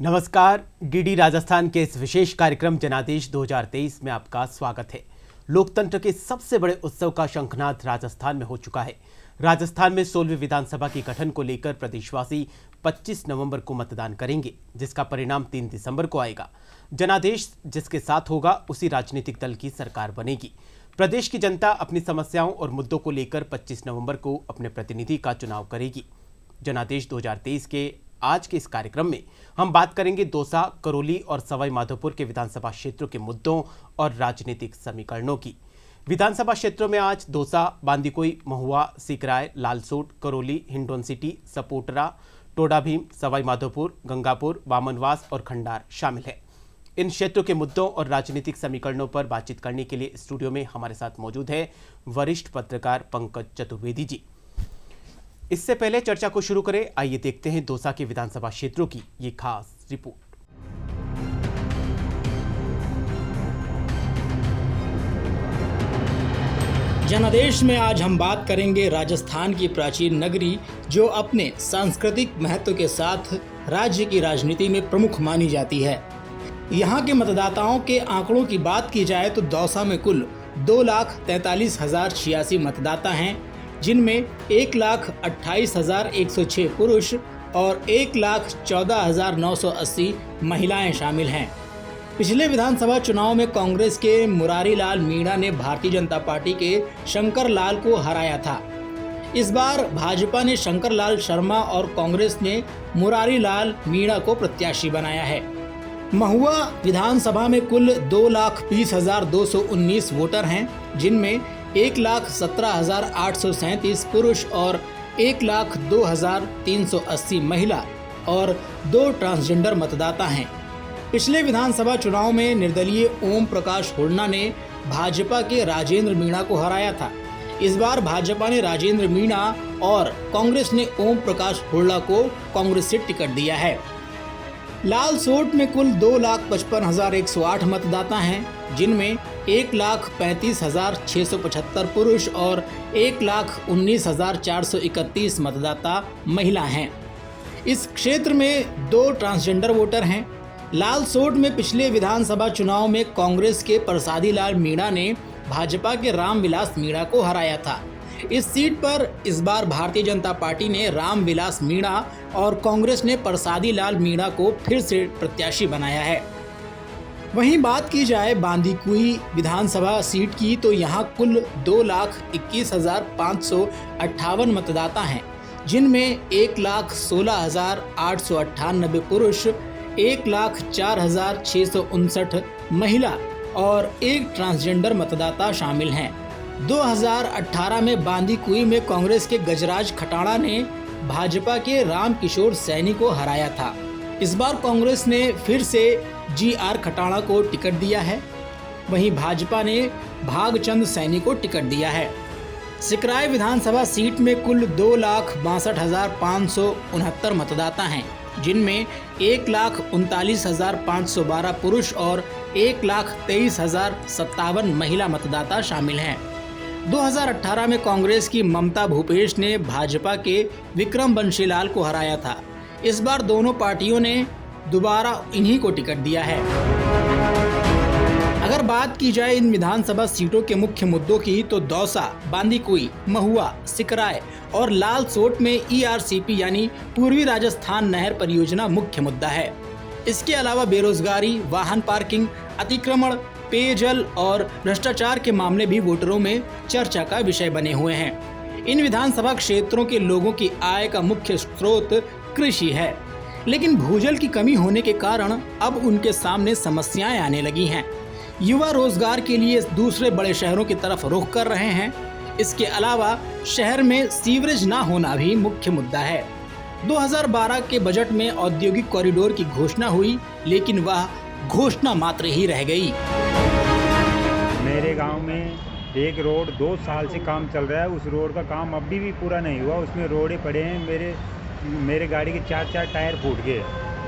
नमस्कार, डीडी राजस्थान के इस विशेष कार्यक्रम जनादेश 2023 में आपका स्वागत है। लोकतंत्र के सबसे बड़े उत्सव का शंखनाद राजस्थान में हो चुका है। राजस्थान में 16वीं विधानसभा के गठन को लेकर प्रदेशवासी 25 नवंबर को मतदान करेंगे, जिसका परिणाम 3 दिसंबर को आएगा। जनादेश जिसके साथ होगा उसी राजनीतिक दल की सरकार बनेगी। प्रदेश की जनता अपनी समस्याओं और मुद्दों को लेकर 25 नवंबर को अपने प्रतिनिधि का चुनाव करेगी। जनादेश 2023 के आज के इस कार्यक्रम में हम बात करेंगे दौसा, करौली और सवाई माधोपुर के विधानसभा क्षेत्रों के मुद्दों और राजनीतिक समीकरणों की। विधानसभा क्षेत्रों में आज दौसा, बांदीकुई, महुआ, सिकराय, लालसोट, करौली, हिंडौन सिटी, सपोटरा, टोडा भीम, सवाई माधोपुर, गंगापुर, वामनवास और खंडार शामिल है। इन क्षेत्रों के मुद्दों और राजनीतिक समीकरणों पर बातचीत करने के लिए स्टूडियो में हमारे साथ मौजूद है वरिष्ठ पत्रकार पंकज चतुर्वेदी जी। इससे पहले चर्चा को शुरू करें, आइए देखते हैं दौसा के विधानसभा क्षेत्रों की ये खास रिपोर्ट। जनादेश में आज हम बात करेंगे राजस्थान की प्राचीन नगरी, जो अपने सांस्कृतिक महत्व के साथ राज्य की राजनीति में प्रमुख मानी जाती है। यहाँ के मतदाताओं के आंकड़ों की बात की जाए तो दौसा में कुल 2,43,086 मतदाता हैं, जिनमें 1,28,106 पुरुष और 1,14,980 महिलाएं शामिल हैं। पिछले विधानसभा चुनाव में कांग्रेस के मुरारी लाल मीणा ने भारतीय जनता पार्टी के शंकर लाल को हराया था। इस बार भाजपा ने शंकर लाल शर्मा और कांग्रेस ने मुरारी लाल मीणा को प्रत्याशी बनाया है। महुआ विधानसभा में कुल 2,20,219 वोटर हैं, जिनमें 1,17,837 पुरुष और 1,02,380 महिला और 2 ट्रांसजेंडर मतदाता हैं। पिछले विधानसभा चुनाव में निर्दलीय ओम प्रकाश हुड्डा ने भाजपा के राजेंद्र मीणा को हराया था। इस बार भाजपा ने राजेंद्र मीणा और कांग्रेस ने ओम प्रकाश हुड्डा को कांग्रेस से टिकट दिया है। लालसोट में कुल 2,55,108 मतदाता हैं, जिनमें 1,35,675 पुरुष और 1,19,431 मतदाता महिला हैं। इस क्षेत्र में 2 ट्रांसजेंडर वोटर हैं। लालसोट में पिछले विधानसभा चुनाव में कांग्रेस के प्रसादी लाल मीणा ने भाजपा के रामविलास मीणा को हराया था। इस सीट पर इस बार भारतीय जनता पार्टी ने रामविलास मीणा और कांग्रेस ने प्रसादी लाल मीणा को फिर से प्रत्याशी बनाया है। वहीं बात की जाए बांदीकुई विधानसभा सीट की तो यहाँ कुल 2,21,558 मतदाता हैं, जिनमें 1,16,898 पुरुष, 1,04,659 महिला और 1 ट्रांसजेंडर मतदाता शामिल हैं। 2018 में बांदीकुई में कांग्रेस के गजराज खटाणा ने भाजपा के रामकिशोर सैनी को हराया था। इस बार कांग्रेस ने फिर से GR खटाणा को टिकट दिया है। वहीं भाजपा ने भागचंद सैनी को टिकट दिया है। सिकराय विधानसभा सीट में कुल 2,62,569 मतदाता हैं, जिनमें 1,39,512 पुरुष और 1,23,057 महिला मतदाता शामिल हैं। 2018 में कांग्रेस की ममता भूपेश ने भाजपा के विक्रम बंशीलाल को हराया था। इस बार दोनों पार्टियों ने दोबारा इन्हीं को टिकट दिया है। अगर बात की जाए इन विधानसभा सीटों के मुख्य मुद्दों की तो दौसा, बांदीकुई, महुआ, सिकराय और लालसोट में ERCP यानी पूर्वी राजस्थान नहर परियोजना मुख्य मुद्दा है। इसके अलावा बेरोजगारी, वाहन पार्किंग, अतिक्रमण, पेयजल और भ्रष्टाचार के मामले भी वोटरों में चर्चा का विषय बने हुए हैं। इन विधानसभा क्षेत्रों के लोगों की आय का मुख्य स्रोत कृषि है, लेकिन भूजल की कमी होने के कारण अब उनके सामने समस्याएं आने लगी हैं। युवा रोजगार के लिए दूसरे बड़े शहरों की तरफ रुख कर रहे हैं। इसके अलावा शहर में सीवरेज ना होना भी मुख्य मुद्दा है। 2012 के बजट में औद्योगिक कॉरिडोर की घोषणा हुई, लेकिन वह घोषणा मात्र ही रह गई। मेरे गांव में एक रोड 2 साल से काम चल रहा है, उस रोड का काम अभी भी पूरा नहीं हुआ। उसमें रोडे पड़े हैं, मेरे गाड़ी के 4 टायर फूट गए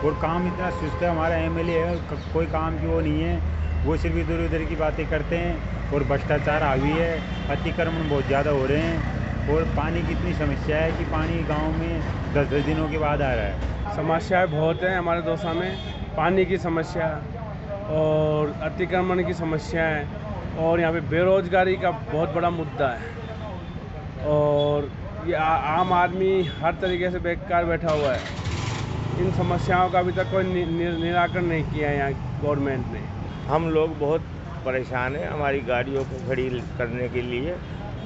और काम इतना सुस्त है। हमारा MLA है, कोई काम की वो नहीं है, वो सिर्फ इधर उधर की बातें करते हैं और भ्रष्टाचार हावी है, अतिक्रमण बहुत ज़्यादा हो रहे हैं। और पानी की इतनी समस्या है कि पानी गांव में 10-10 दिनों के बाद आ रहा है। समस्याएं बहुत हैं हमारे दौसा में, पानी की समस्या और अतिक्रमण की समस्या है और यहाँ पे बेरोजगारी का बहुत बड़ा मुद्दा है और ये आम आदमी हर तरीके से बेकार बैठा हुआ है। इन समस्याओं का अभी तक कोई निराकरण नहीं किया है यहाँ गवर्नमेंट ने। हम लोग बहुत परेशान हैं। हमारी गाड़ियों को खड़ी करने के लिए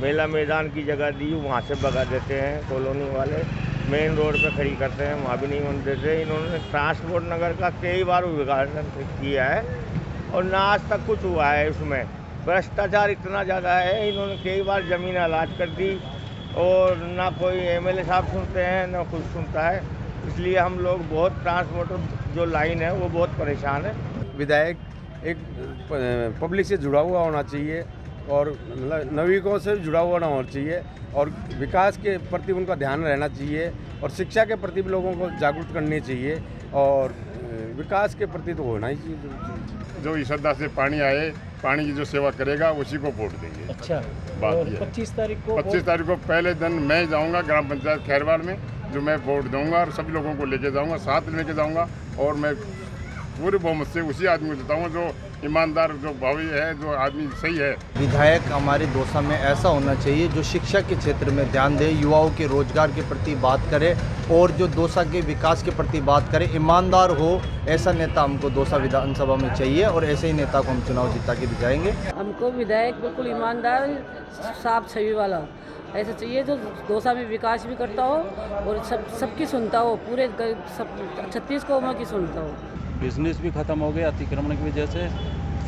मेला मैदान की जगह दी, वहाँ से भगा देते हैं कॉलोनी वाले। मेन रोड पे खड़ी करते हैं, वहाँ भी नहीं होने देते। इन्होंने ट्रांसपोर्ट नगर का कई बार उद्घाटन किया है और ना आज तक कुछ हुआ है। उसमें भ्रष्टाचार इतना ज़्यादा है, इन्होंने कई बार ज़मीन अलाट कर दी और ना कोई एमएलए साहब सुनते हैं ना कुछ सुनता है। इसलिए हम लोग बहुत ट्रांसपोर्ट जो लाइन है वो बहुत परेशान है। विधायक एक पब्लिक से जुड़ा हुआ होना चाहिए और नागरिकों से जुड़ा हुआ होना चाहिए और विकास के प्रति उनका ध्यान रहना चाहिए और शिक्षा के प्रति भी लोगों को जागरूक करनी चाहिए और विकास के प्रति तो होना ही चाहिए। जो इस श्रद्धा से पानी आए, पानी की जो सेवा करेगा उसी को वोट देंगे। अच्छा, बात ये 25 तारीख को 25 तारीख को पहले दिन मैं जाऊंगा ग्राम पंचायत खैरवाड़ में, जो मैं वोट दूंगा और सभी लोगों को लेके जाऊंगा, साथ लेके जाऊंगा और मैं पूरे बहुमत से उसी आदमी को जिताऊंगा जो ईमानदार, जो भावी है, जो आदमी सही है। विधायक हमारे दौसा में ऐसा होना चाहिए जो शिक्षा के क्षेत्र में ध्यान दे, युवाओं के रोजगार के प्रति बात करे और जो दौसा के विकास के प्रति बात करे, ईमानदार हो। ऐसा नेता हमको दौसा विधानसभा में चाहिए और ऐसे ही नेता को हम चुनाव जिता के दिखाएंगे। हमको विधायक बिल्कुल ईमानदार, साफ छवि वाला ऐसा चाहिए जो दौसा में विकास भी करता हो और सबकी सुनता हो, पूरे सब 36 कौमों की सुनता हो। बिजनेस भी ख़त्म हो गया अतिक्रमण की वजह से।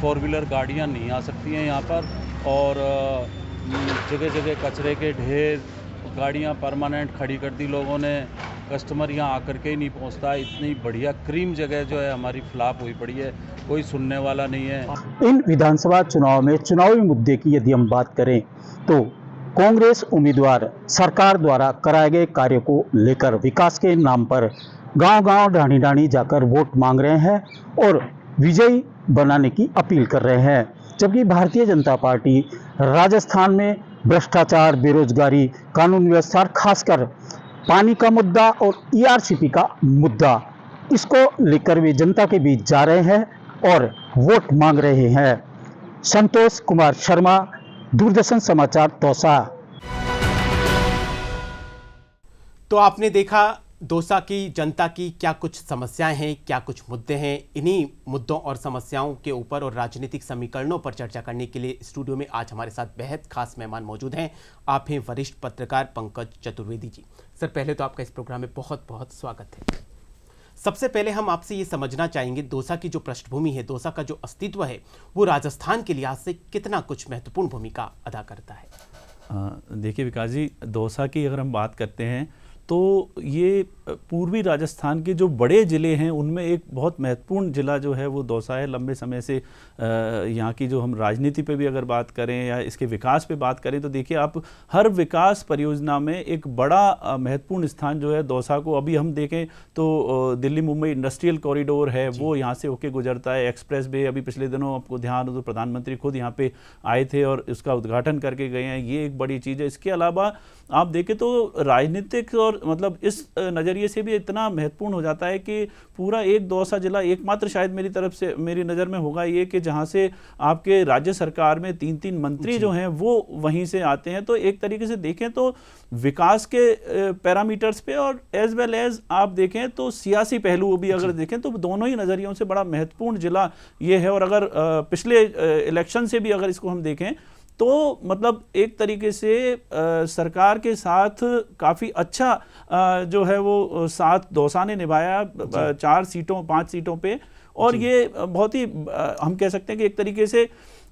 4 व्हीलर गाड़ियाँ नहीं आ सकती हैं यहाँ पर और जगह जगह कचरे के ढेर, गाड़ियाँ परमानेंट खड़ी कर दी लोगों ने। कस्टमर यहाँ आकर के ही नहीं पहुँचता। इतनी बढ़िया क्रीम जगह जो है हमारी फ्लॉप हुई पड़ी है, कोई सुनने वाला नहीं है। इन विधानसभा चुनाव में चुनावी मुद्दे की यदि हम बात करें तो कांग्रेस उम्मीदवार सरकार द्वारा कराए गए कार्यों को लेकर विकास के नाम पर गांव-गांव, ढाणी-ढाणी जाकर वोट मांग रहे हैं और विजयी बनाने की अपील कर रहे हैं। जबकि भारतीय जनता पार्टी राजस्थान में भ्रष्टाचार, बेरोजगारी, कानून व्यवस्था, खासकर पानी का मुद्दा और ईआरसीपी का मुद्दा, इसको लेकर वे जनता के बीच जा रहे हैं और वोट मांग रहे हैं। संतोष कुमार शर्मा, दूरदर्शन समाचार, दौसा। तो आपने देखा दौसा की जनता की क्या कुछ समस्याएं हैं, क्या कुछ मुद्दे हैं। इन्हीं मुद्दों और समस्याओं के ऊपर और राजनीतिक समीकरणों पर चर्चा करने के लिए स्टूडियो में आज हमारे साथ बेहद खास मेहमान मौजूद हैं। आप हैं वरिष्ठ पत्रकार पंकज चतुर्वेदी जी। सर, पहले तो आपका इस प्रोग्राम में बहुत बहुत स्वागत है। सबसे पहले हम आपसे ये समझना चाहेंगे, दौसा की जो पृष्ठभूमि है, दौसा का जो अस्तित्व है, वो राजस्थान के लिहाज से कितना कुछ महत्वपूर्ण भूमिका अदा करता है। देखिए विकास जी, दौसा की अगर हम बात करते हैं तो ये पूर्वी राजस्थान के जो बड़े ज़िले हैं उनमें एक बहुत महत्वपूर्ण ज़िला जो है वो दौसा है। लंबे समय से यहाँ की जो हम राजनीति पे भी अगर बात करें या इसके विकास पे बात करें तो देखिए आप हर विकास परियोजना में एक बड़ा महत्वपूर्ण स्थान जो है दौसा को, अभी हम देखें तो दिल्ली मुंबई इंडस्ट्रियल कॉरिडोर है वो यहाँ से होके गुजरता है। एक्सप्रेस वे अभी पिछले दिनों आपको ध्यान हो तो प्रधानमंत्री खुद यहाँ पे आए थे और उसका उद्घाटन करके गए हैं, ये एक बड़ी चीज़ है। इसके अलावा आप देखें तो राजनीतिक और मतलब इस नज़रिए से भी इतना महत्वपूर्ण हो जाता है कि पूरा एक दौसा जिला एकमात्र शायद मेरी तरफ से, मेरी नज़र में होगा ये कि जहाँ से आपके राज्य सरकार में 3-3 मंत्री जो हैं वो वहीं से आते हैं। तो एक तरीके से देखें तो विकास के पैरामीटर्स पे और एज वेल एज आप देखें तो सियासी पहलू भी अगर देखें तो दोनों ही नज़रियों से बड़ा महत्वपूर्ण जिला ये है। और अगर पिछले इलेक्शन से भी अगर इसको हम देखें तो मतलब एक तरीके से सरकार के साथ काफ़ी अच्छा जो है वो साथ दौसा ने निभाया 5 सीटों पे। और ये बहुत ही हम कह सकते हैं कि एक तरीके से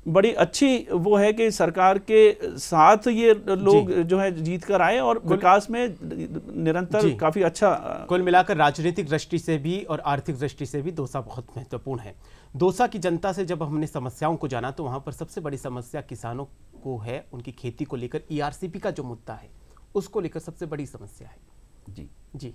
बड़ी अच्छी वो है कि सरकार के साथ ये लोग जो है जीत कर आए और विकास में निरंतर काफ़ी अच्छा। कुल मिलाकर राजनीतिक दृष्टि से भी और आर्थिक दृष्टि से भी दौसा बहुत महत्वपूर्ण है। दौसा की जनता से जब हमने समस्याओं को जाना तो वहाँ पर सबसे बड़ी समस्या किसानों को है, उनकी खेती को लेकर ईआरसीपी का जो मुद्दा है उसको लेकर सबसे बड़ी समस्या है। जी जी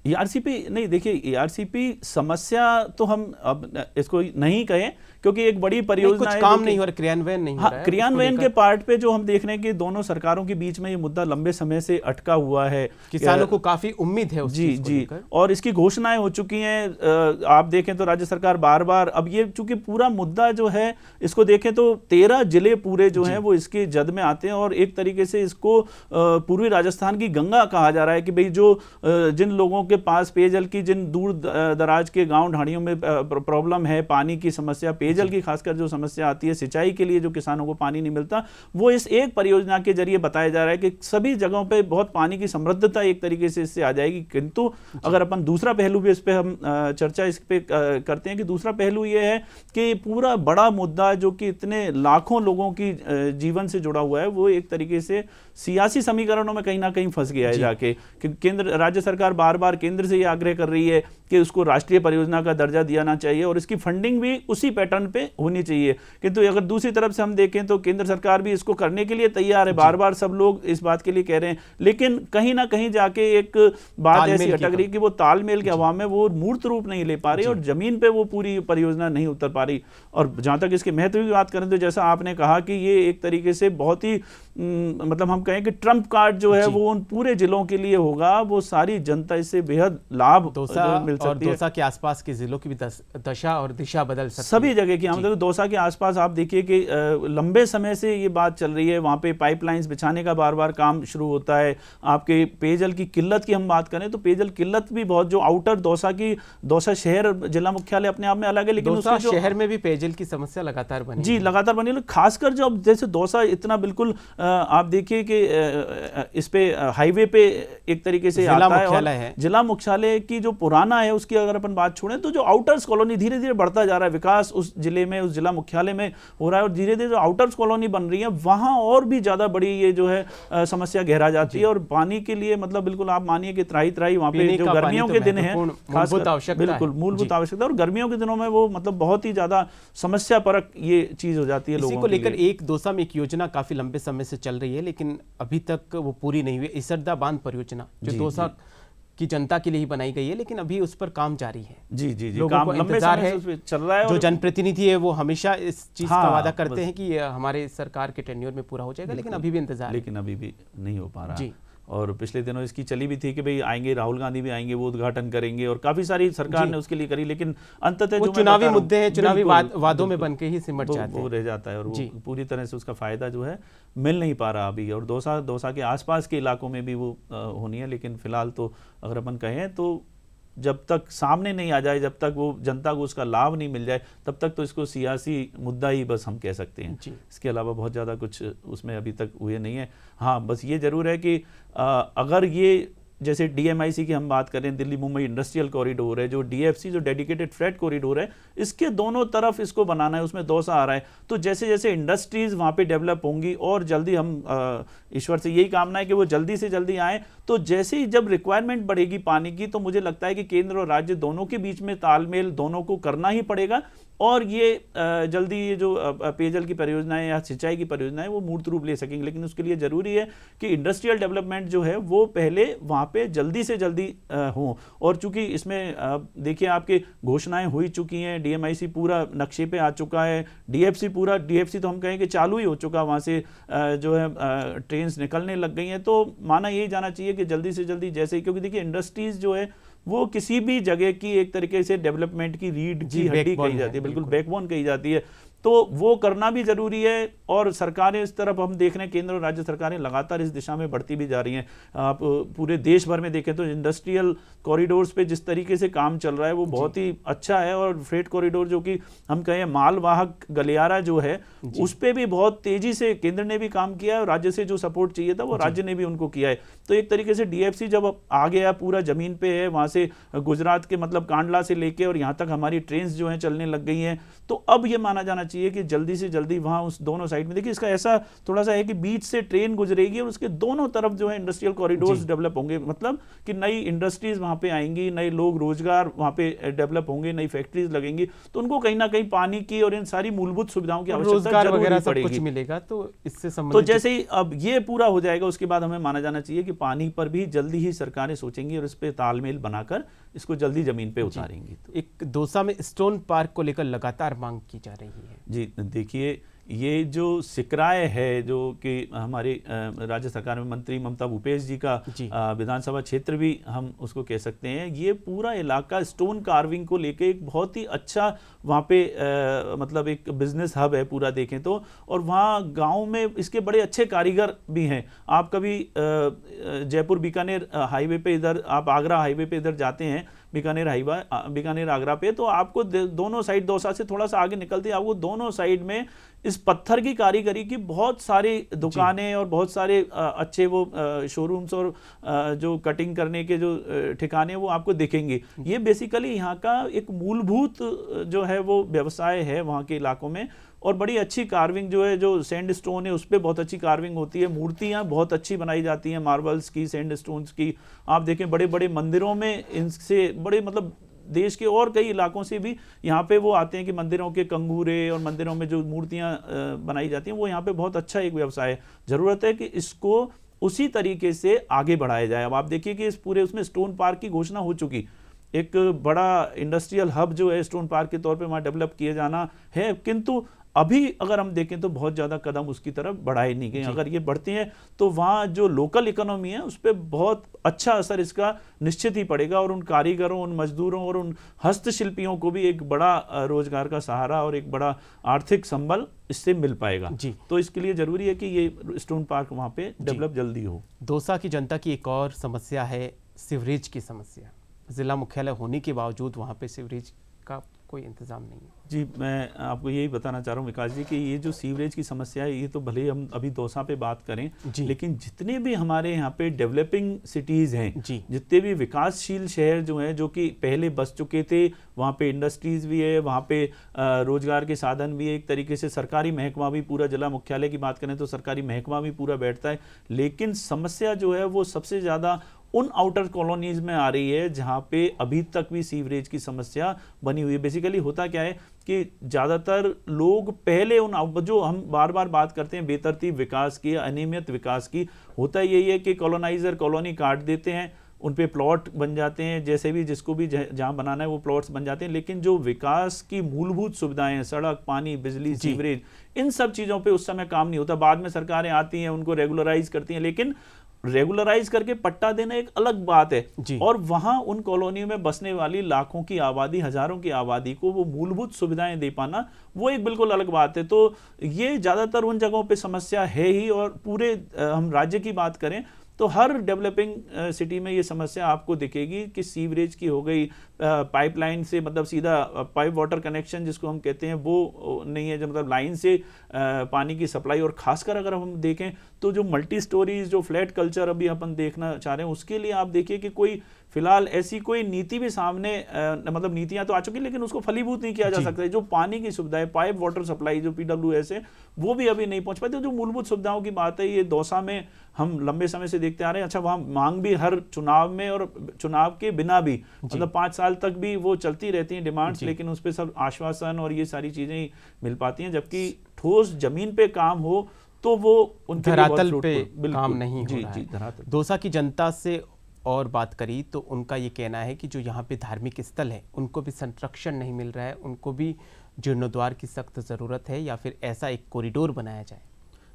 ERCP नहीं, देखिए ERCP समस्या तो हम अब इसको नहीं कहें, क्योंकि एक बड़ी परियोजना है, काम नहीं हो रहा, क्रियान्वयन नहीं हो रहा है। क्रियान्वयन के पार्ट पे जो हम देख रहे हैं कि दोनों सरकारों के बीच में ये मुद्दा लंबे समय से अटका हुआ है। किसानों को काफी उम्मीद है उस चीज को लेकर। और इसकी घोषणाएं हो चुकी हैं। आप देखें तो राज्य सरकार बार बार, अब ये चूंकि पूरा मुद्दा जो है इसको देखें तो 13 जिले पूरे जो हैं वो इसके जद में आते हैं, और एक तरीके से इसको पूर्वी राजस्थान की गंगा कहा जा रहा है कि भाई जो जिन लोगों के पास पेयजल की, जिन दूर दराज के गांव ढाणियों में प्रॉब्लम है, पानी की समस्या, पेयजल की खासकर जो समस्या आती है, सिंचाई के लिए जो किसानों को पानी नहीं मिलता, वो इस एक परियोजना के जरिए बताया जा रहा है कि सभी जगहों पे बहुत पानी की समृद्धता एक तरीके से इससे आ जाएगी। किंतु अगर अपन दूसरा पहलू भी इस पे हम चर्चा इस पे करते हैं कि दूसरा पहलू ये है कि पूरा बड़ा मुद्दा जो कि इतने लाखों लोगों की जीवन से जुड़ा हुआ है, वो एक तरीके से सियासी समीकरणों में कहीं ना कहीं फंस गया है जाके, कि केंद्र, राज्य सरकार बार बार केंद्र से ये आग्रह कर रही है कि उसको राष्ट्रीय परियोजना का दर्जा दिया चाहिए और इसकी फंडिंग भी उसी पैटर्न पे होनी चाहिए। किंतु अगर दूसरी तरफ से हम देखें तो केंद्र सरकार भी इसको करने के लिए तैयार है, बार बार सब लोग इस बात के लिए कह रहे हैं, लेकिन कहीं ना कहीं जाके एक बात ऐसी अटक रही कि वो तालमेल के अभाव में वो मूर्त रूप नहीं ले पा रही और जमीन पे वो पूरी परियोजना नहीं उतर पा रही। और जहां तक इसके महत्व की बात करें तो जैसा आपने कहा कि ये एक तरीके से बहुत ही मतलब हम कहें कि ट्रम्प कार्ड जो है वो उन पूरे जिलों के लिए होगा, वो सारी जनता इससे बेहद लाभ मिल सकती है। दौसा के आसपास के जिलों की भी दशा और दिशा बदल सकती है, सभी जगह की। हम दौसा के आसपास आप देखिए कि लंबे समय से ये बात चल रही है, वहां पे पाइपलाइंस बिछाने का बार बार काम शुरू होता है। आपके पेयजल की किल्लत की हम बात करें तो पेयजल किल्लत भी बहुत, जो आउटर दौसा शहर जिला मुख्यालय अपने आप में अलग है, लेकिन दौसा शहर में भी पेयजल की समस्या लगातार बनी जी, लगातार बनी है। खासकर जो जैसे दौसा इतना बिल्कुल आप देखिए कि इस पे हाईवे पे एक तरीके से आता है, और जिला मुख्यालय की जो पुराना है उसकी अगर अपन बात छोड़ें तो जो आउटर्स कॉलोनी धीरे धीरे बढ़ता जा रहा है, विकास उस जिले में, उस जिला मुख्यालय में हो रहा है, और धीरे धीरे जो आउटर्स कॉलोनी बन रही है वहां और भी ज्यादा बड़ी ये जो है समस्या गहरा जाती है। और पानी के लिए मतलब बिल्कुल आप मानिए कि त्राही वहां पे जो गर्मियों के दिन है, बिल्कुल मूलभूत आवश्यकता, और गर्मियों के दिनों में वो मतलब बहुत ही ज्यादा समस्या परक ये चीज हो जाती है लोगों को लेकर। एक दौसा में एक योजना काफी लंबे समय से चल रही है लेकिन अभी तक वो पूरी नहीं हुई, इसरदा बांध परियोजना जो दौसा की जनता के लिए ही बनाई गई है, लेकिन अभी उस पर काम जारी है। जी, लोगों काम को लंबे समय से चल रहा है। जो जनप्रतिनिधि है वो हमेशा इस चीज का वादा करते हैं कि हमारे सरकार के टेन्योर में पूरा हो जाएगा, लेकिन अभी भी इंतजार, लेकिन अभी भी नहीं हो पा रहा जी। और पिछले दिनों इसकी चली भी थी कि भाई आएंगे, राहुल गांधी भी आएंगे, वो उद्घाटन करेंगे, और काफी सारी सरकार ने उसके लिए करी, लेकिन अंततः जो चुनावी मुद्दे हैं, चुनावी वादों में बनके ही सिमट जाते हैं, वो रह जाता है, और वो पूरी तरह से उसका फायदा जो है मिल नहीं पा रहा अभी। और दौसा के आसपास के इलाकों में भी वो होनी है, लेकिन फिलहाल तो अगर अपन कहें तो जब तक सामने नहीं आ जाए, जब तक वो जनता को उसका लाभ नहीं मिल जाए, तब तक तो इसको सियासी मुद्दा ही बस हम कह सकते हैं। इसके अलावा बहुत ज़्यादा कुछ उसमें अभी तक हुए नहीं है। हाँ, बस ये ज़रूर है कि अगर ये जैसे DMIC की हम बात करें, दिल्ली मुंबई इंडस्ट्रियल कॉरिडोर है, जो DFC जो डेडिकेटेड फ्रेट कॉरिडोर है, इसके दोनों तरफ इसको बनाना है, उसमें दौसा आ रहा है। तो जैसे जैसे इंडस्ट्रीज वहाँ पे डेवलप होंगी और जल्दी हम ईश्वर से यही कामना है कि वो जल्दी से जल्दी आए, तो जैसे ही जब रिक्वायरमेंट बढ़ेगी पानी की, तो मुझे लगता है कि केंद्र और राज्य दोनों के बीच में तालमेल दोनों को करना ही पड़ेगा, और ये जल्दी ये जो पेयजल की परियोजनाएं या सिंचाई की परियोजनाएं वो मूर्त रूप ले सकेंगे। लेकिन उसके लिए ज़रूरी है कि इंडस्ट्रियल डेवलपमेंट जो है वो पहले वहाँ पे जल्दी से जल्दी हो। और चूंकि इसमें देखिए आपके घोषणाएं हो चुकी हैं, DMIC पूरा नक्शे पे आ चुका है, DFC तो हम कहें कि चालू ही हो चुका, वहाँ से जो है ट्रेन्स निकलने लग गई हैं। तो माना यही जाना चाहिए कि जल्दी से जल्दी जैसे, क्योंकि देखिए इंडस्ट्रीज़ जो है वो किसी भी जगह की एक तरीके से डेवलपमेंट की रीढ़ की हड्डी कही जाती है, बिल्कुल बैकबोन कही जाती है, तो वो करना भी जरूरी है। और सरकारें इस तरफ हम देख रहे हैं, केंद्र और राज्य सरकारें लगातार इस दिशा में बढ़ती भी जा रही हैं। आप पूरे देश भर में देखें तो इंडस्ट्रियल कॉरिडोर्स पे जिस तरीके से काम चल रहा है वो बहुत ही अच्छा है। और फ्रेट कॉरिडोर जो कि हम कहें मालवाहक गलियारा जो है, उस पर भी बहुत तेजी से केंद्र ने भी काम किया है, और राज्य से जो सपोर्ट चाहिए था वो राज्य ने भी उनको किया है। तो एक तरीके से DFC जब आ गया, पूरा जमीन पे है, वहाँ से गुजरात के मतलब कांडला से लेके और यहाँ तक हमारी ट्रेन जो है चलने लग गई हैं, तो अब ये माना जाना चाहिए कि जल्दी से जल्दी वहाँ उस दोनों साइड में, देखिए इसका ऐसा थोड़ा सा है कि बीच से ट्रेन गुजरेगी और उसके दोनों तरफ जो है इंडस्ट्रियल कॉरिडोर्स डेवलप होंगे, मतलब कि नई इंडस्ट्रीज वहाँ पे आएंगी, नए लोग रोजगार वहाँ पे डेवलप होंगे, नई फैक्ट्रीज लगेंगी, तो उनको कहीं ना कहीं पानी की और इन सारी मूलभूत सुविधाओं की आवश्यकता जरूर पड़ेगी। मिलेगा तो इससे तो जैसे ही अब ये पूरा हो जाएगा उसके बाद हमें माना जाना चाहिए कि पानी पर भी जल्दी ही सरकारें सोचेंगी और इस पे तालमेल बनाकर इसको जल्दी जमीन पे उतारेंगी। तो एक दौसा में स्टोन पार्क को लेकर लगातार मांग की जा रही है। जी देखिए, ये जो सिकराय है जो कि हमारी राज्य सरकार में मंत्री ममता भूपेश जी का विधानसभा क्षेत्र भी हम उसको कह सकते हैं, ये पूरा इलाका स्टोन कार्विंग को लेके एक बहुत ही अच्छा वहाँ पे मतलब एक बिजनेस हब है पूरा देखें तो, और वहाँ गांव में इसके बड़े अच्छे कारीगर भी हैं। आप कभी जयपुर बीकानेर हाईवे पे इधर, आप आगरा हाईवे पे इधर जाते हैं बीकानेर आगरा पे, तो आपको दोनों साइड, दौसा से थोड़ा सा आगे निकलते आपको दोनों साइड में इस पत्थर की कारीगरी की बहुत सारी दुकानें और बहुत सारे अच्छे वो शोरूम्स और जो कटिंग करने के जो ठिकाने वो आपको दिखेंगे। ये बेसिकली यहाँ का एक मूलभूत जो है वो व्यवसाय है वहाँ के इलाकों में, और बड़ी अच्छी कार्विंग जो है, जो सैंड स्टोन है उस पर बहुत अच्छी कार्विंग होती है, मूर्तियाँ बहुत अच्छी बनाई जाती हैं मार्बल्स की, सैंड स्टोन्स की। आप देखें बड़े बड़े मंदिरों में इनसे बड़े, मतलब देश के और कई इलाकों से भी यहाँ पे वो आते हैं कि मंदिरों के कंगूरे और मंदिरों में जो मूर्तियाँ बनाई जाती हैं वो यहाँ पे बहुत अच्छा एक व्यवसाय है। ज़रूरत है कि इसको उसी तरीके से आगे बढ़ाया जाए। अब आप देखिए कि इस पूरे उसमें स्टोन पार्क की घोषणा हो चुकी, एक बड़ा इंडस्ट्रियल हब जो है स्टोन पार्क के तौर पे वहाँ डेवलप किए जाना है, किंतु अभी अगर हम देखें तो बहुत ज़्यादा कदम उसकी तरफ बढ़ाए नहीं गए। अगर ये बढ़ते हैं तो वहाँ जो लोकल इकोनॉमी है उस पर बहुत अच्छा असर इसका निश्चित ही पड़ेगा, और उन कारीगरों, उन मजदूरों और उन हस्तशिल्पियों को भी एक बड़ा रोजगार का सहारा और एक बड़ा आर्थिक संबल इससे मिल पाएगा। तो इसके लिए ज़रूरी है कि ये स्टोन पार्क वहाँ पे डेवलप जल्दी हो। दौसा की जनता की एक और समस्या है सीवरेज की समस्या। जिला मुख्यालय होने के बावजूद वहाँ पे सीवरेज का कोई इंतजाम नहीं है। जी, मैं आपको यही बताना चाह रहा हूँ विकास जी कि ये जो सीवरेज की समस्या है, ये तो भले ही हम अभी दौसा पे बात करें, लेकिन जितने भी हमारे यहाँ पे डेवलपिंग सिटीज़ हैं, जितने भी विकासशील शहर जो हैं, जो कि पहले बस चुके थे, वहाँ पे इंडस्ट्रीज़ भी है, वहाँ पे रोजगार के साधन भी है, एक तरीके से सरकारी महकमा भी, पूरा जिला मुख्यालय की बात करें तो सरकारी महकमा भी पूरा बैठता है, लेकिन समस्या जो है वो सबसे ज़्यादा उन आउटर कॉलोनीज में आ रही है जहाँ पे अभी तक भी सीवरेज की समस्या बनी हुई है। बेसिकली होता क्या है कि ज़्यादातर लोग पहले उन, जो हम बार बार बात करते हैं बेतरतीब विकास की, अनियमित विकास की, होता यही है कि कॉलोनाइजर कॉलोनी काट देते हैं, उन पे प्लॉट बन जाते हैं, जैसे भी जिसको भी जहाँ बनाना है वो प्लॉट्स बन जाते हैं, लेकिन जो विकास की मूलभूत सुविधाएं, सड़क, पानी, बिजली, सीवरेज, इन सब चीज़ों पे उस समय काम नहीं होता। बाद में सरकारें आती हैं, उनको रेगुलराइज करती हैं, लेकिन रेगुलराइज करके पट्टा देना एक अलग बात है, और वहां उन कॉलोनियों में बसने वाली लाखों की आबादी, हजारों की आबादी को वो मूलभूत सुविधाएं दे पाना वो एक बिल्कुल अलग बात है। तो ये ज्यादातर उन जगहों पे समस्या है ही, और पूरे हम राज्य की बात करें तो हर डेवलपिंग सिटी में ये समस्या आपको दिखेगी कि सीवरेज की हो गई, पाइपलाइन से, मतलब सीधा पाइप वाटर कनेक्शन जिसको हम कहते हैं वो नहीं है, जो मतलब लाइन से पानी की सप्लाई। और खासकर अगर हम देखें तो जो मल्टी स्टोरीज, जो फ्लैट कल्चर अभी अपन देखना चाह रहे हैं, उसके लिए आप देखिए कि कोई फिलहाल ऐसी कोई नीति भी सामने, मतलब नीतियां तो आ चुकी लेकिन उसको फलीभूत नहीं किया जा सकता है। जो पानी की सुविधा है, पाइप वाटर सप्लाई, जो PWS है, वो भी अभी नहीं पहुंच पाती। तो जो मूलभूत सुविधाओं की बात है, ये दौसा में हम लंबे समय से देखते आ रहे हैं। अच्छा, वहाँ मांग भी हर चुनाव में और चुनाव के बिना भी, मतलब 5 साल तक भी वो चलती रहती हैं डिमांड्स, लेकिन उस पर सब आश्वासन और ये सारी चीजें ही मिल पाती हैं, जबकि ठोस जमीन पे काम हो तो वो उनके धरातल पे काम नहीं हो रहा है। दौसा की जनता से और बात करी तो उनका ये कहना है कि जो यहाँ पे धार्मिक स्थल है उनको भी संरक्षण नहीं मिल रहा है, उनको भी जीर्णोद्वार की सख्त ज़रूरत है, या फिर ऐसा एक कॉरिडोर बनाया जाए।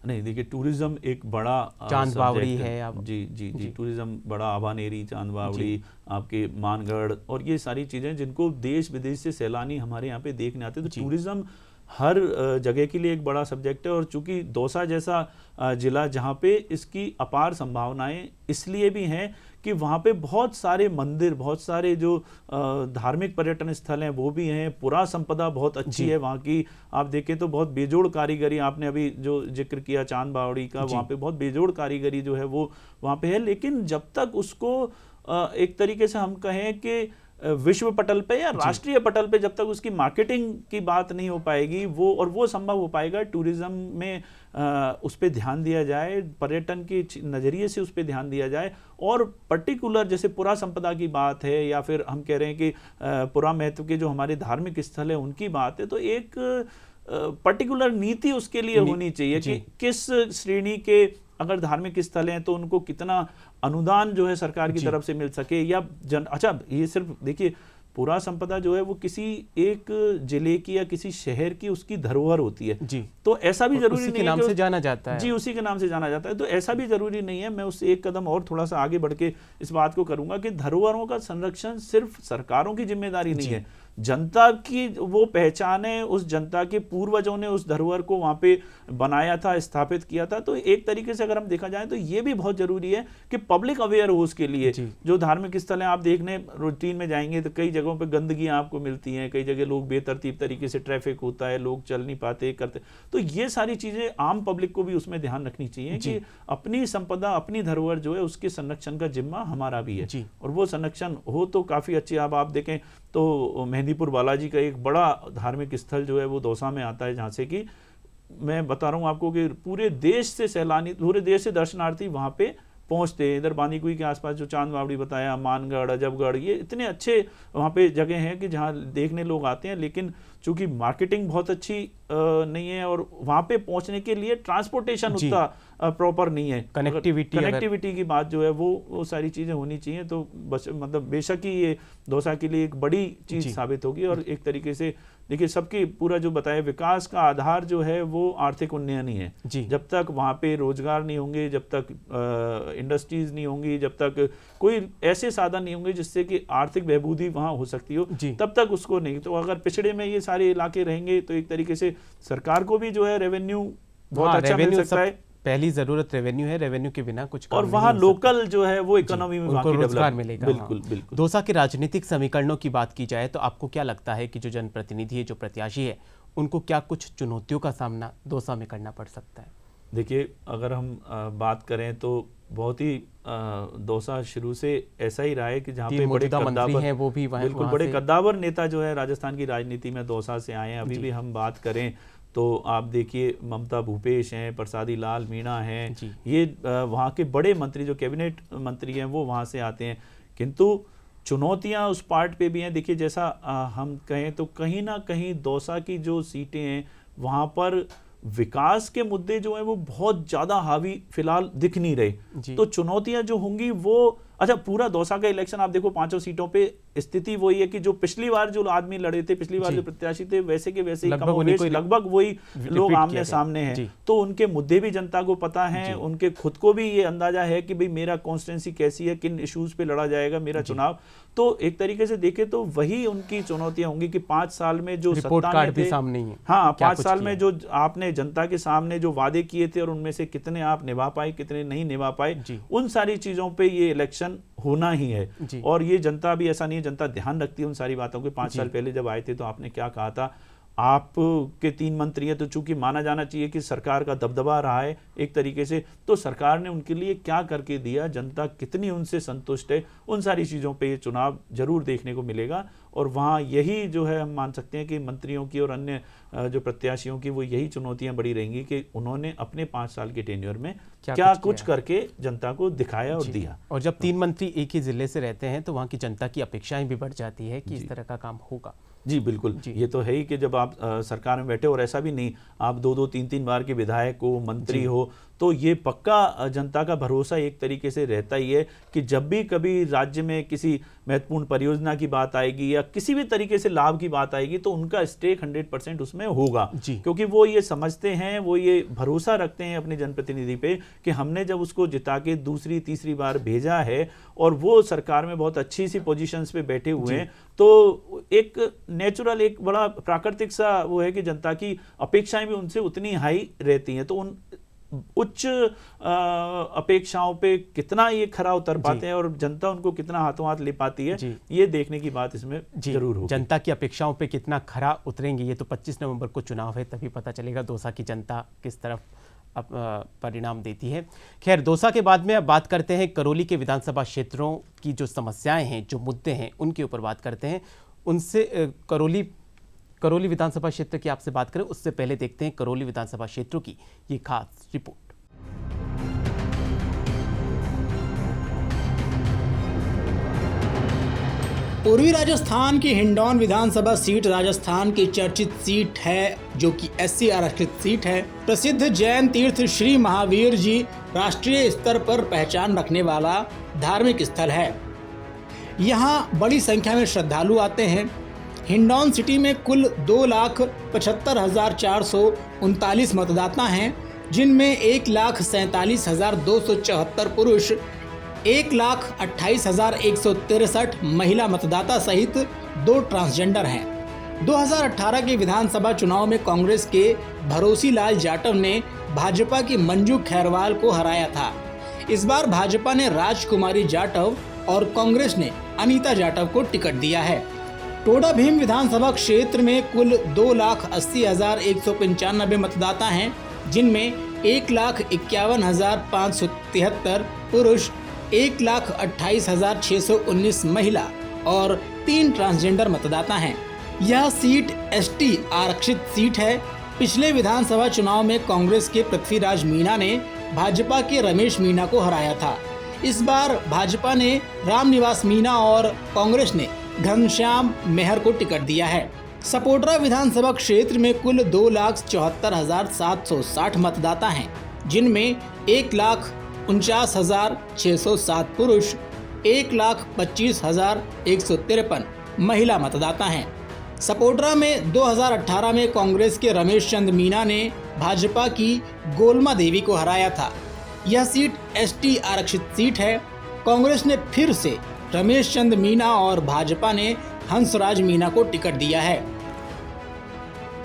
नहीं, देखिए टूरिज्म एक बड़ा चांद बावड़ी है आप, जी, टूरिज्म बड़ा, आभानेरी, चांद बावड़ी, आपके मानगढ़, और ये सारी चीज़ें जिनको देश विदेश से सैलानी हमारे यहाँ पे देखने आते हैं। तो टूरिज्म हर जगह के लिए एक बड़ा सब्जेक्ट है, और चूंकि दौसा जैसा जिला जहाँ पे इसकी अपार संभावनाएं इसलिए भी हैं कि वहाँ पे बहुत सारे मंदिर, बहुत सारे जो धार्मिक पर्यटन स्थल हैं वो भी हैं, पुरा संपदा बहुत अच्छी है वहाँ की। आप देखें तो बहुत बेजोड़ कारीगरी, आपने अभी जो जिक्र किया चांद बावड़ी का, वहाँ पे बहुत बेजोड़ कारीगरी जो है वो वहाँ पे है। लेकिन जब तक उसको एक तरीके से हम कहें कि विश्व पटल पे या राष्ट्रीय पटल पे जब तक उसकी मार्केटिंग की बात नहीं हो पाएगी, वो संभव हो पाएगा टूरिज्म में उस पर ध्यान दिया जाए, पर्यटन के नज़रिए से उस पर ध्यान दिया जाए। और पर्टिकुलर जैसे पुरा संपदा की बात है या फिर हम कह रहे हैं कि पुरा महत्व के जो हमारे धार्मिक स्थल है उनकी बात है, तो एक पर्टिकुलर नीति उसके लिए होनी चाहिए कि किस श्रेणी के अगर धार्मिक स्थल हैं तो उनको कितना अनुदान जो है सरकार की तरफ से मिल सके। या अच्छा, ये सिर्फ देखिए पुरा संपदा जो है वो किसी एक जिले की या किसी शहर की उसकी धरोहर होती है जी, तो ऐसा भी जरूरी नहीं है, नाम से जाना जाता है जी, उसी के नाम से जाना जाता है, तो ऐसा भी जरूरी नहीं है। मैं उससे एक कदम और थोड़ा सा आगे बढ़ के इस बात को करूंगा कि धरोहरों का संरक्षण सिर्फ सरकारों की जिम्मेदारी नहीं है, जनता की वो पहचान है, उस जनता के पूर्वजों ने उस धरोहर को वहां पे बनाया था, स्थापित किया था। तो एक तरीके से अगर हम देखा जाए तो ये भी बहुत जरूरी है कि पब्लिक अवेयर हो उसके लिए। जो धार्मिक स्थल हैं आप देखने रूटीन में जाएंगे तो कई जगहों पे गंदगियां आपको मिलती हैं, कई जगह लोग बेतरतीब तरीके से ट्रैफिक होता है, लोग चल नहीं पाते करते, तो ये सारी चीजें आम पब्लिक को भी उसमें ध्यान रखनी चाहिए कि अपनी संपदा, अपनी धरोहर जो है उसके संरक्षण का जिम्मा हमारा भी है, और वो संरक्षण हो तो काफी अच्छी। अब आप देखें तो मेहंदीपुर बालाजी का एक बड़ा धार्मिक स्थल जो है वो दौसा में आता है, जहाँ से कि मैं बता रहा हूँ आपको कि पूरे देश से सैलानी, पूरे देश से दर्शनार्थी वहाँ पे पहुँचते हैं। इधर बांदीकुई के आसपास जो चांद बावड़ी बताया, मानगढ़, अजबगढ़, ये इतने अच्छे वहाँ पे जगह हैं कि जहाँ देखने लोग आते हैं, लेकिन चूंकि मार्केटिंग बहुत अच्छी नहीं है और वहाँ पे पहुँचने के लिए ट्रांसपोर्टेशन उतना प्रॉपर नहीं है, कनेक्टिविटी की बात जो है वो सारी चीज़ें होनी चाहिए। तो बस मतलब बेशक ही ये दौसा के लिए एक बड़ी चीज़ साबित होगी। और एक तरीके से देखिए सबके पूरा जो बताया विकास का आधार जो है वो आर्थिक उन्नयन ही है। जब तक वहाँ पे रोजगार नहीं होंगे, जब तक इंडस्ट्रीज नहीं होंगी, जब तक कोई ऐसे साधन नहीं होंगे जिससे कि आर्थिक बहबूदी वहाँ हो सकती हो, तब तक उसको नहीं। तो अगर पिछड़े में ये सारे इलाके रहेंगे तो एक तरीके से सरकार को भी जो है रेवेन्यू बहुत अच्छा मिल सकता है। पहली जरूरत रेवेन्यू है, रेवेन्यू के बिना कुछ और वहाँ लोकल जो है वो इकोनॉमी में रोजगार मिलेगा। बिल्कुल बिल्कुल। दौसा के राजनीतिक समीकरणों की बात की जाए तो आपको क्या लगता है कि जो जनप्रतिनिधि है, जो प्रत्याशी है, उनको क्या कुछ चुनौतियों का सामना दौसा में करना पड़ सकता है? देखिए अगर हम बात करें तो बहुत ही दौसा शुरू से ऐसा ही रहा है कि जहाँ पे बड़े कद्दावर हैं वो भी बिल्कुल बड़े कद्दावर नेता जो है राजस्थान की राजनीति में दौसा से आए हैं। अभी भी हम बात करें तो आप देखिए ममता भूपेश हैं, प्रसादी लाल मीणा हैं, ये वहाँ के बड़े मंत्री जो कैबिनेट मंत्री हैं वो वहाँ से आते हैं। किंतु चुनौतियाँ उस पार्ट पे भी हैं। देखिए जैसा हम कहें तो कहीं ना कहीं दौसा की जो सीटें हैं वहाँ पर विकास के मुद्दे जो हैं वो बहुत ज़्यादा हावी फिलहाल दिख नहीं रहे। तो चुनौतियाँ जो होंगी वो, अच्छा पूरा दौसा का इलेक्शन आप देखो 5 सीटों पे स्थिति वही है कि जो पिछली बार जो आदमी लड़े थे, पिछली बार जो प्रत्याशी थे, वैसे के वैसे ही लगभग वही लोग आमने सामने हैं। तो उनके मुद्दे भी जनता को पता है, उनके खुद को भी ये अंदाजा है कि भाई मेरा कॉन्स्टिट्यूंसी कैसी है, किन इश्यूज पे लड़ा जाएगा मेरा चुनाव। तो एक तरीके से देखे तो वही उनकी चुनौतियां होंगी कि 5 साल में जो रिपोर्ट कार्ड भी सामने ही है। हाँ, 5 साल में जो आपने जनता के सामने जो वादे किए थे और उनमें से कितने आप निभा पाए, कितने नहीं निभा पाए, उन सारी चीजों पे ये इलेक्शन होना ही है। और ये जनता भी ऐसा नहीं है, जनता ध्यान रखती है उन सारी बातों के। 5 साल पहले जब आए थे तो आपने क्या कहा था, आपके 3 मंत्री हैं तो चूंकि माना जाना चाहिए कि सरकार का दबदबा रहा है एक तरीके से, तो सरकार ने उनके लिए क्या करके दिया, जनता कितनी उनसे संतुष्ट है, उन सारी चीज़ों पे ये चुनाव जरूर देखने को मिलेगा। और वहाँ यही जो है हम मान सकते हैं कि मंत्रियों की और अन्य जो प्रत्याशियों की वो यही चुनौतियाँ बड़ी रहेंगी कि उन्होंने अपने 5 साल के टेन्योर में क्या कुछ करके जनता को दिखाया और दिया। और जब 3 मंत्री एक ही जिले से रहते हैं तो वहाँ की जनता की अपेक्षाएं भी बढ़ जाती है कि इस तरह का काम होगा। जी बिल्कुल, ये तो है ही कि जब आप सरकार में बैठे, और ऐसा भी नहीं आप 2-2, 3-3 बार के विधायक हो, मंत्री हो, तो ये पक्का जनता का भरोसा एक तरीके से रहता ही है कि जब भी कभी राज्य में किसी महत्वपूर्ण परियोजना की बात आएगी या किसी भी तरीके से लाभ की बात आएगी तो उनका स्टेक 100% उसमें होगा, क्योंकि वो ये समझते हैं, वो ये भरोसा रखते हैं अपने जनप्रतिनिधि पे कि हमने जब उसको जिता के दूसरी तीसरी बार भेजा है और वो सरकार में बहुत अच्छी सी पोजीशंस पे बैठे हुए हैं, तो एक नेचुरल, एक बड़ा प्राकृतिक सा वो है कि जनता की अपेक्षाएं भी उनसे उतनी हाई रहती हैं। तो उन उच्च अपेक्षाओं पे कितना ये खरा उतर पाते हैं और जनता उनको कितना हाथों हाथ ले पाती है, ये देखने की बात इसमें जरूर होगी। जनता की अपेक्षाओं पे कितना खरा उतरेंगे ये तो 25 नवंबर को चुनाव है, तभी पता चलेगा दौसा की जनता किस तरफ परिणाम देती है। खैर, दौसा के बाद में अब बात करते हैं करौली के विधानसभा क्षेत्रों की जो समस्याएं हैं, जो मुद्दे हैं, उनके ऊपर बात करते हैं। उनसे करौली विधानसभा क्षेत्र की आपसे बात करें उससे पहले देखते हैं करौली विधानसभा क्षेत्रों की ये खास रिपोर्ट। पूर्वी राजस्थान की हिंडौन विधानसभा सीट राजस्थान की चर्चित सीट है, जो कि SC आरक्षित सीट है। प्रसिद्ध जैन तीर्थ श्री महावीर जी राष्ट्रीय स्तर पर पहचान रखने वाला धार्मिक स्थल है। यहाँ बड़ी संख्या में श्रद्धालु आते हैं। हिंडौन सिटी में कुल 2,75,439 मतदाता हैं, जिनमें 1,47,274 पुरुष, 1,28,163 महिला मतदाता सहित 2 ट्रांसजेंडर हैं। 2018 के विधानसभा चुनाव में कांग्रेस के भरोसी लाल जाटव ने भाजपा की मंजू खैरवाल को हराया था। इस बार भाजपा ने राजकुमारी जाटव और कांग्रेस ने अनीता जाटव को टिकट दिया है। टोडा भीम विधानसभा क्षेत्र में कुल 2,80,195 मतदाता हैं, जिनमें 1,51,573 पुरुष, 1,28,619 महिला और 3 ट्रांसजेंडर मतदाता हैं। यह सीट ST आरक्षित सीट है। पिछले विधानसभा चुनाव में कांग्रेस के पृथ्वीराज मीणा ने भाजपा के रमेश मीणा को हराया था। इस बार भाजपा ने रामनिवास मीणा और कांग्रेस ने घनश्याम मेहर को टिकट दिया है। सपोटरा विधानसभा क्षेत्र में कुल 2,74,760 मतदाता हैं, जिनमें 1,49,607 पुरुष, 1,25,153 महिला मतदाता हैं। सपोटरा में 2018 में कांग्रेस के रमेश चंद मीणा ने भाजपा की गोलमा देवी को हराया था। यह सीट ST आरक्षित सीट है। कांग्रेस ने फिर से रमेश चंद मीणा और भाजपा ने हंसराज मीणा को टिकट दिया है।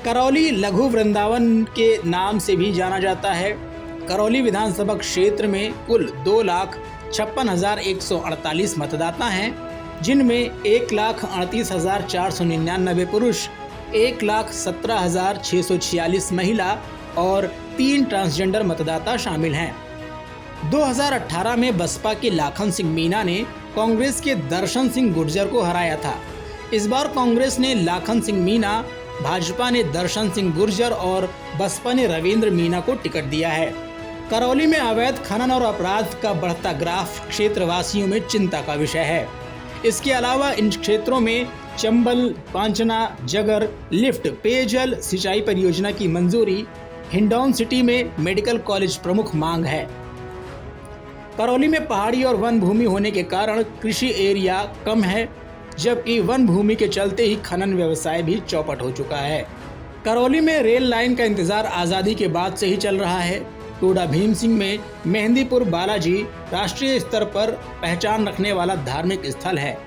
करौली लघु वृंदावन के नाम से भी जाना जाता है। करौली विधानसभा क्षेत्र में कुल 2,56,148 मतदाता हैं, जिनमें 1,38,499 पुरुष, 1,17,646 महिला और 3 ट्रांसजेंडर मतदाता शामिल हैं। 2018 में बसपा के लाखन सिंह मीणा ने कांग्रेस के दर्शन सिंह गुर्जर को हराया था। इस बार कांग्रेस ने लाखन सिंह मीणा, भाजपा ने दर्शन सिंह गुर्जर और बसपा ने रविंद्र मीणा को टिकट दिया है। करौली में अवैध खनन और अपराध का बढ़ता ग्राफ क्षेत्रवासियों में चिंता का विषय है। इसके अलावा इन क्षेत्रों में चंबल, पांचना, जगर, लिफ्ट, पेयजल, सिंचाई परियोजना की मंजूरी, हिंडौन सिटी में मेडिकल कॉलेज प्रमुख मांग है। करौली में पहाड़ी और वन भूमि होने के कारण कृषि एरिया कम है, जबकि वन भूमि के चलते ही खनन व्यवसाय भी चौपट हो चुका है। करौली में रेल लाइन का इंतजार आज़ादी के बाद से ही चल रहा है। टोडा भीम सिंह में मेहंदीपुर बालाजी राष्ट्रीय स्तर पर पहचान रखने वाला धार्मिक स्थल है,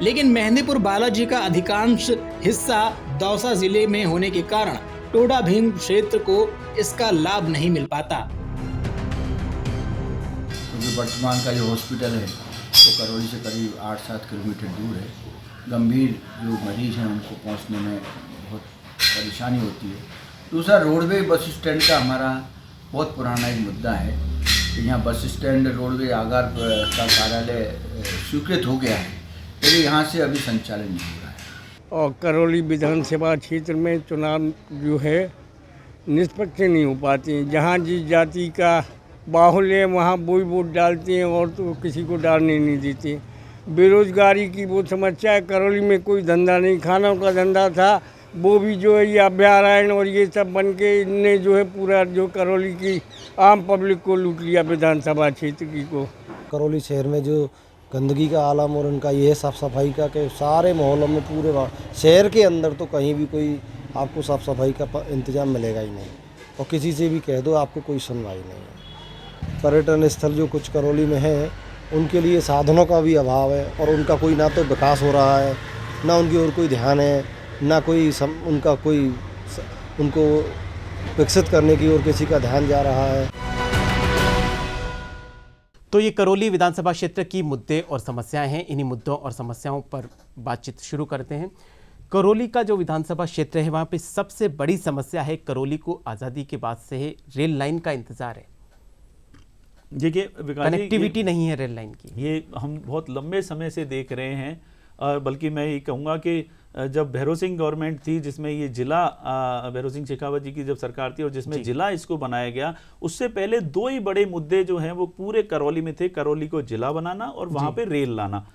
लेकिन मेहंदीपुर बालाजी का अधिकांश हिस्सा दौसा जिले में होने के कारण टोडा भीम क्षेत्र को इसका लाभ नहीं मिल पाता। क्योंकि वर्तमान का जो हॉस्पिटल है वो करौली से करीब 8-7 किलोमीटर दूर है। गंभीर जो मरीज हैं उनको पहुंचने में बहुत परेशानी होती है। दूसरा, रोडवे बस स्टैंड का हमारा बहुत पुराना एक मुद्दा है कि यहाँ बस स्टैंड रोडवे आगार का कार्यालय स्वीकृत हो गया है, लेकिन यहाँ से अभी संचालन नहीं हो रहा है। और करौली विधानसभा क्षेत्र में चुनाव जो है निष्पक्ष नहीं हो पाते। जहाँ जिस जाति का बाहुल्य है वहाँ वही वोट डालते हैं और तो किसी को डालने नहीं देते। बेरोजगारी की वो समस्या है। करौली में कोई धंधा नहीं, खानों का धंधा था वो भी जो है ये अभयारण्य और ये सब बन के इनने जो है पूरा जो करौली की आम पब्लिक को लूट लिया, विधानसभा क्षेत्र की को। करौली शहर में जो गंदगी का आलम और उनका ये साफ़ सफाई का के सारे मोहल्लों में पूरे शहर के अंदर तो कहीं भी कोई आपको साफ़ सफाई का इंतजाम मिलेगा ही नहीं, और किसी से भी कह दो आपको कोई सुनवाई नहीं है। पर्यटन स्थल जो कुछ करौली में है उनके लिए साधनों का भी अभाव है, और उनका कोई ना तो विकास हो रहा है, ना उनकी ओर कोई ध्यान है, ना कोई उनको विकसित करने की ओर किसी का ध्यान जा रहा है। तो ये करौली विधानसभा क्षेत्र की मुद्दे और समस्याएं हैं। इन्हीं मुद्दों और समस्याओं पर बातचीत शुरू करते हैं। करौली का जो विधानसभा क्षेत्र है वहां पे सबसे बड़ी समस्या है, करौली को आज़ादी के बाद से रेल लाइन का इंतजार है। देखिए कनेक्टिविटी नहीं है रेल लाइन की, ये हम बहुत लंबे समय से देख रहे हैं। और बल्कि मैं ये कहूँगा कि जब भैरव सिंह गवर्नमेंट थी, जिसमें ये जिला भैरव सिंह शेखावत जी की जब सरकार थी और जिसमें जिला इसको बनाया गया, उससे पहले दो ही बड़े मुद्दे जो हैं वो पूरे करौली में थे। करौली को जिला बनाना और वहाँ पे रेल लाना।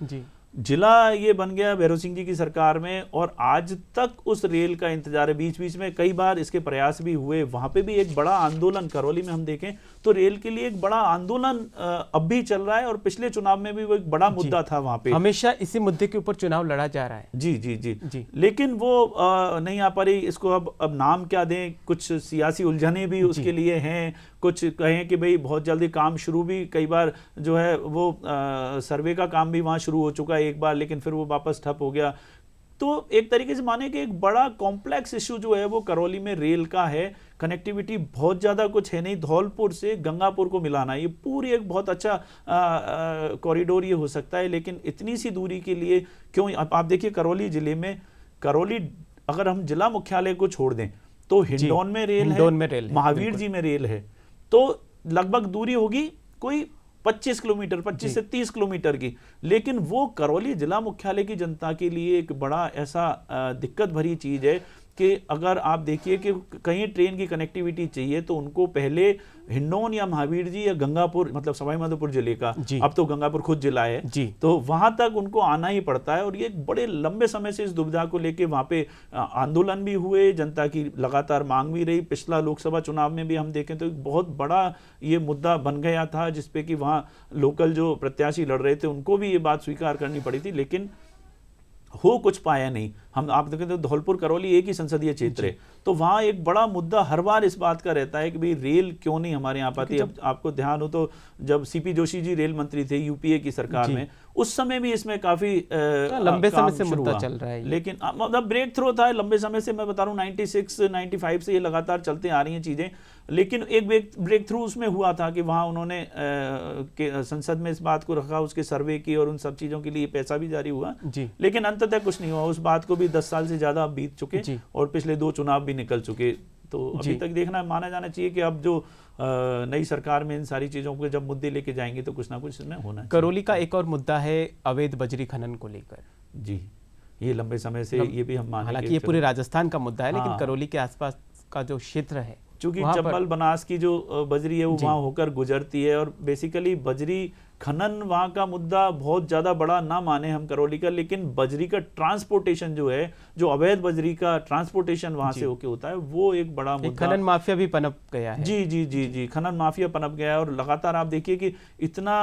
जिला ये बन गया भैरव सिंह जी की सरकार में, और आज तक उस रेल का इंतजार है। बीच बीच में कई बार इसके प्रयास भी हुए, वहां पे भी एक बड़ा आंदोलन, करौली में हम देखें तो रेल के लिए एक बड़ा आंदोलन अब भी चल रहा है, और पिछले चुनाव में भी वो एक बड़ा मुद्दा था वहां पे। हमेशा इसी मुद्दे के ऊपर चुनाव लड़ा जा रहा है। जी जी जी जी। लेकिन वो नहीं आ पा रही। इसको अब नाम क्या दें, कुछ सियासी उलझने भी उसके लिए हैं, कुछ कहें कि भाई बहुत जल्दी काम शुरू भी, कई बार जो है वो सर्वे का काम भी वहाँ शुरू हो चुका है एक बार, लेकिन फिर वो वापस ठप हो गया। तो एक तरीके से माने कि एक बड़ा कॉम्प्लेक्स इशू जो है वो करौली में रेल का है। कनेक्टिविटी बहुत ज़्यादा कुछ है नहीं, धौलपुर से गंगापुर को मिलाना, ये पूरी एक बहुत अच्छा कॉरिडोर ये हो सकता है, लेकिन इतनी सी दूरी के लिए क्यों? आप देखिए करौली ज़िले में, करौली अगर हम जिला मुख्यालय को छोड़ दें तो हिंडौन में रेल है, महावीर जी में रेल है, तो लगभग दूरी होगी कोई 25 किलोमीटर, 25 से 30 किलोमीटर की। लेकिन वो करौली जिला मुख्यालय की जनता के लिए एक बड़ा ऐसा दिक्कत भरी चीज़ है कि अगर आप देखिए कि कहीं ट्रेन की कनेक्टिविटी चाहिए तो उनको पहले हिंडौन या महावीर जी या गंगापुर, मतलब सवाई माधोपुर जिले का, अब तो गंगापुर खुद जिला है जी, तो वहां तक उनको आना ही पड़ता है। और ये बड़े लंबे समय से इस दुविधा को लेके वहां पे आंदोलन भी हुए, जनता की लगातार मांग भी रही। पिछला लोकसभा चुनाव में भी हम देखें तो एक बहुत बड़ा ये मुद्दा बन गया था, जिसपे कि वहाँ लोकल जो प्रत्याशी लड़ रहे थे उनको भी ये बात स्वीकार करनी पड़ी थी, लेकिन हो कुछ पाया नहीं। हम आप देखें तो धौलपुर करौली एक ही संसदीय क्षेत्र है, तो वहाँ एक बड़ा मुद्दा हर बार इस बात का रहता है कि भाई रेल क्यों नहीं हमारे यहाँ पाती। अब आपको ध्यान हो तो जब सीपी जोशी जी रेल मंत्री थे यूपीए की सरकार में, उस समय भी इसमें काफी लंबे समय से मुद्दा चल रहा है, लेकिन मतलब ब्रेक थ्रू था लंबे समय से। मैं बता रहा हूँ 96 95 से ये लगातार चलते आ रही हैं चीजें, लेकिन एक ब्रेक थ्रू उसमें हुआ था कि वहाँ उन्होंने संसद में इस बात को रखा, उसके सर्वे की और उन सब चीजों के लिए पैसा भी जारी हुआ, लेकिन अंततः कुछ नहीं हुआ। उस बात को भी 10 साल से ज्यादा बीत चुके और पिछले 2 चुनाव भी निकल चुके। तो अभी तक देखना माना जाना चाहिए कि अब जो नई सरकार में इन सारी चीजों को जब मुद्दे लेके जाएंगे तो कुछ ना कुछ इसमें होना है। करौली का एक और मुद्दा है अवैध बजरी खनन को लेकर। जी, ये लंबे समय से ये भी हम माने, हालांकि ये पूरे राजस्थान का मुद्दा है, लेकिन करौली के आसपास का जो क्षेत्र है, चूंकि चंबल बनास की जो बजरी है वो वहाँ होकर गुजरती है, और बेसिकली बजरी खनन वहाँ का मुद्दा बहुत ज़्यादा बड़ा ना माने हम करौली का, लेकिन बजरी का ट्रांसपोर्टेशन जो है, जो अवैध बजरी का ट्रांसपोर्टेशन वहाँ से होके होता है, वो एक बड़ा मुद्दा। खनन माफिया भी पनप गया है। जी जी जी जी, खनन माफिया पनप गया है, और लगातार आप देखिए कि इतना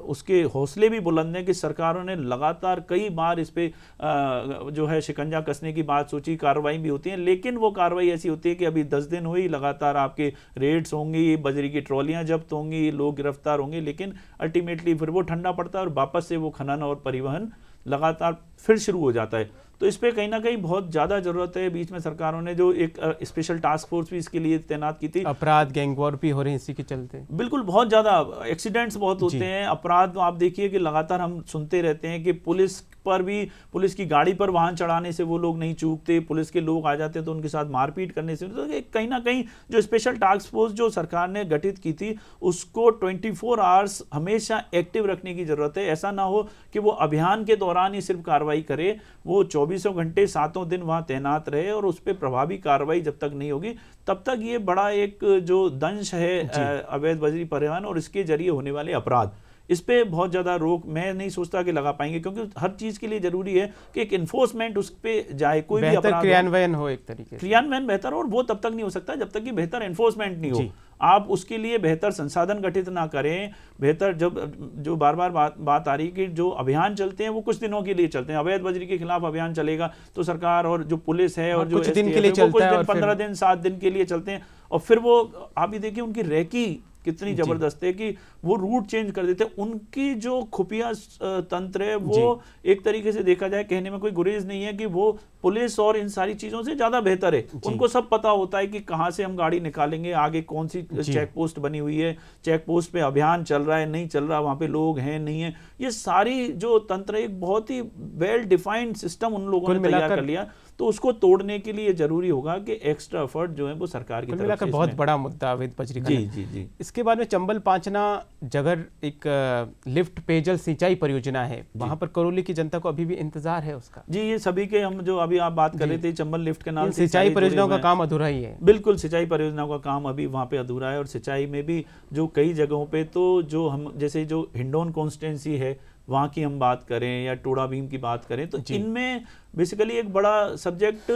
उसके हौसले भी बुलंद हैं कि सरकारों ने लगातार कई बार इस पे जो है शिकंजा कसने की बात सोची, कार्रवाई भी होती है, लेकिन वो कार्रवाई ऐसी होती है कि अभी 10 दिन हुई, लगातार आपके रेड्स होंगी, बजरी की ट्रॉलियाँ जब्त होंगी, लोग गिरफ्तार होंगे, लेकिन अल्टीमेटली फिर वो ठंडा पड़ता है और वापस से वो खनन और परिवहन लगातार फिर शुरू हो जाता है। तो इस पे कहीं ना कहीं बहुत ज़्यादा ज़रूरत है। बीच में सरकारों ने जो एक स्पेशल टास्क फोर्स भी इसके लिए तैनात की थी। अपराध गैंग वॉर भी हो रहे हैं इसी के चलते, बिल्कुल बहुत ज़्यादा एक्सीडेंट्स बहुत होते हैं। अपराध आप देखिए कि लगातार हम सुनते रहते हैं कि पुलिस पर भी, पुलिस की गाड़ी पर वाहन चढ़ाने से वो लोग नहीं चूकते, पुलिस के लोग आ जाते हैं तो उनके साथ मारपीट करने से। तो कहीं ना कहीं जो स्पेशल टास्क फोर्स जो सरकार ने गठित की थी उसको 24 आवर्स हमेशा एक्टिव रखने की ज़रूरत है। ऐसा ना हो कि वो अभियान के दौरान ही सिर्फ कार्रवाई करे, वो 24 घंटे 7 दिन वहाँ तैनात रहे, और उस पर प्रभावी कार्रवाई जब तक नहीं होगी तब तक ये बड़ा एक जो दंश है अवैध बजरी परिवहन और इसके जरिए होने वाले अपराध, इस पे बहुत ज़्यादा रोक मैं नहीं सोचता कि लगा पाएंगे, क्योंकि हर चीज़ के लिए ज़रूरी है कि एक इन्फोर्समेंट उस पर जाए, कोई भी अपराध क्रियान्वयन हो, एक तरीके से क्रियान्वयन बेहतर हो, और वो तब तक नहीं हो सकता जब तक कि बेहतर एनफोर्समेंट नहीं हो। आप उसके लिए बेहतर संसाधन गठित ना करें, बेहतर जो बार बार बात आ रही है कि जो अभियान चलते हैं वो कुछ दिनों के लिए चलते हैं। अवैध बजरी के खिलाफ अभियान चलेगा तो सरकार और जो पुलिस है और जो कुछ दिन के लिए चलता है, 15 दिन 7 दिन के लिए चलते हैं, और फिर वो आप भी देखिए उनकी रैकी कितनी जबरदस्त है कि वो रूट चेंज कर देते। उनकी जो खुफिया तंत्र है वो एक तरीके से देखा जाए, कहने में कोई गुरेज नहीं है कि वो पुलिस और इन सारी चीजों से ज्यादा बेहतर है। उनको सब पता होता है कि कहां से हम गाड़ी निकालेंगे, आगे कौन सी चेक पोस्ट बनी हुई है, चेक पोस्ट पे अभियान चल रहा है नहीं चल रहा, वहां पे लोग हैं नहीं है, ये सारी जो तंत्र एक बहुत ही वेल डिफाइंड सिस्टम उन लोगों ने तैयार कर लिया। तो उसको तोड़ने के लिए जरूरी होगा कि एक्स्ट्रा एफर्ट जो है वो सरकार की तरफ से। बहुत बड़ा मुद्दा अवैध बजरी का। जी। इसके बाद में चंबल पांचना जगह एक लिफ्ट पेयजल सिंचाई परियोजना है, वहां पर करौली की जनता को अभी भी इंतजार है उसका। जी, ये सभी के हम जो अभी आप बात कर रहे थे चंबल लिफ्ट के नाम से सिंचाई परियोजनाओं का काम अधूरा ही है। बिल्कुल, सिंचाई परियोजनाओं का काम अभी वहाँ पे अधूरा है। और सिंचाई में भी जो कई जगहों पे तो जो हम जैसे जो हिंडौन कॉन्स्टिट्यूंसी है वहाँ की हम बात करें या टोडा भीम की बात करें तो इनमें बेसिकली एक बड़ा सब्जेक्ट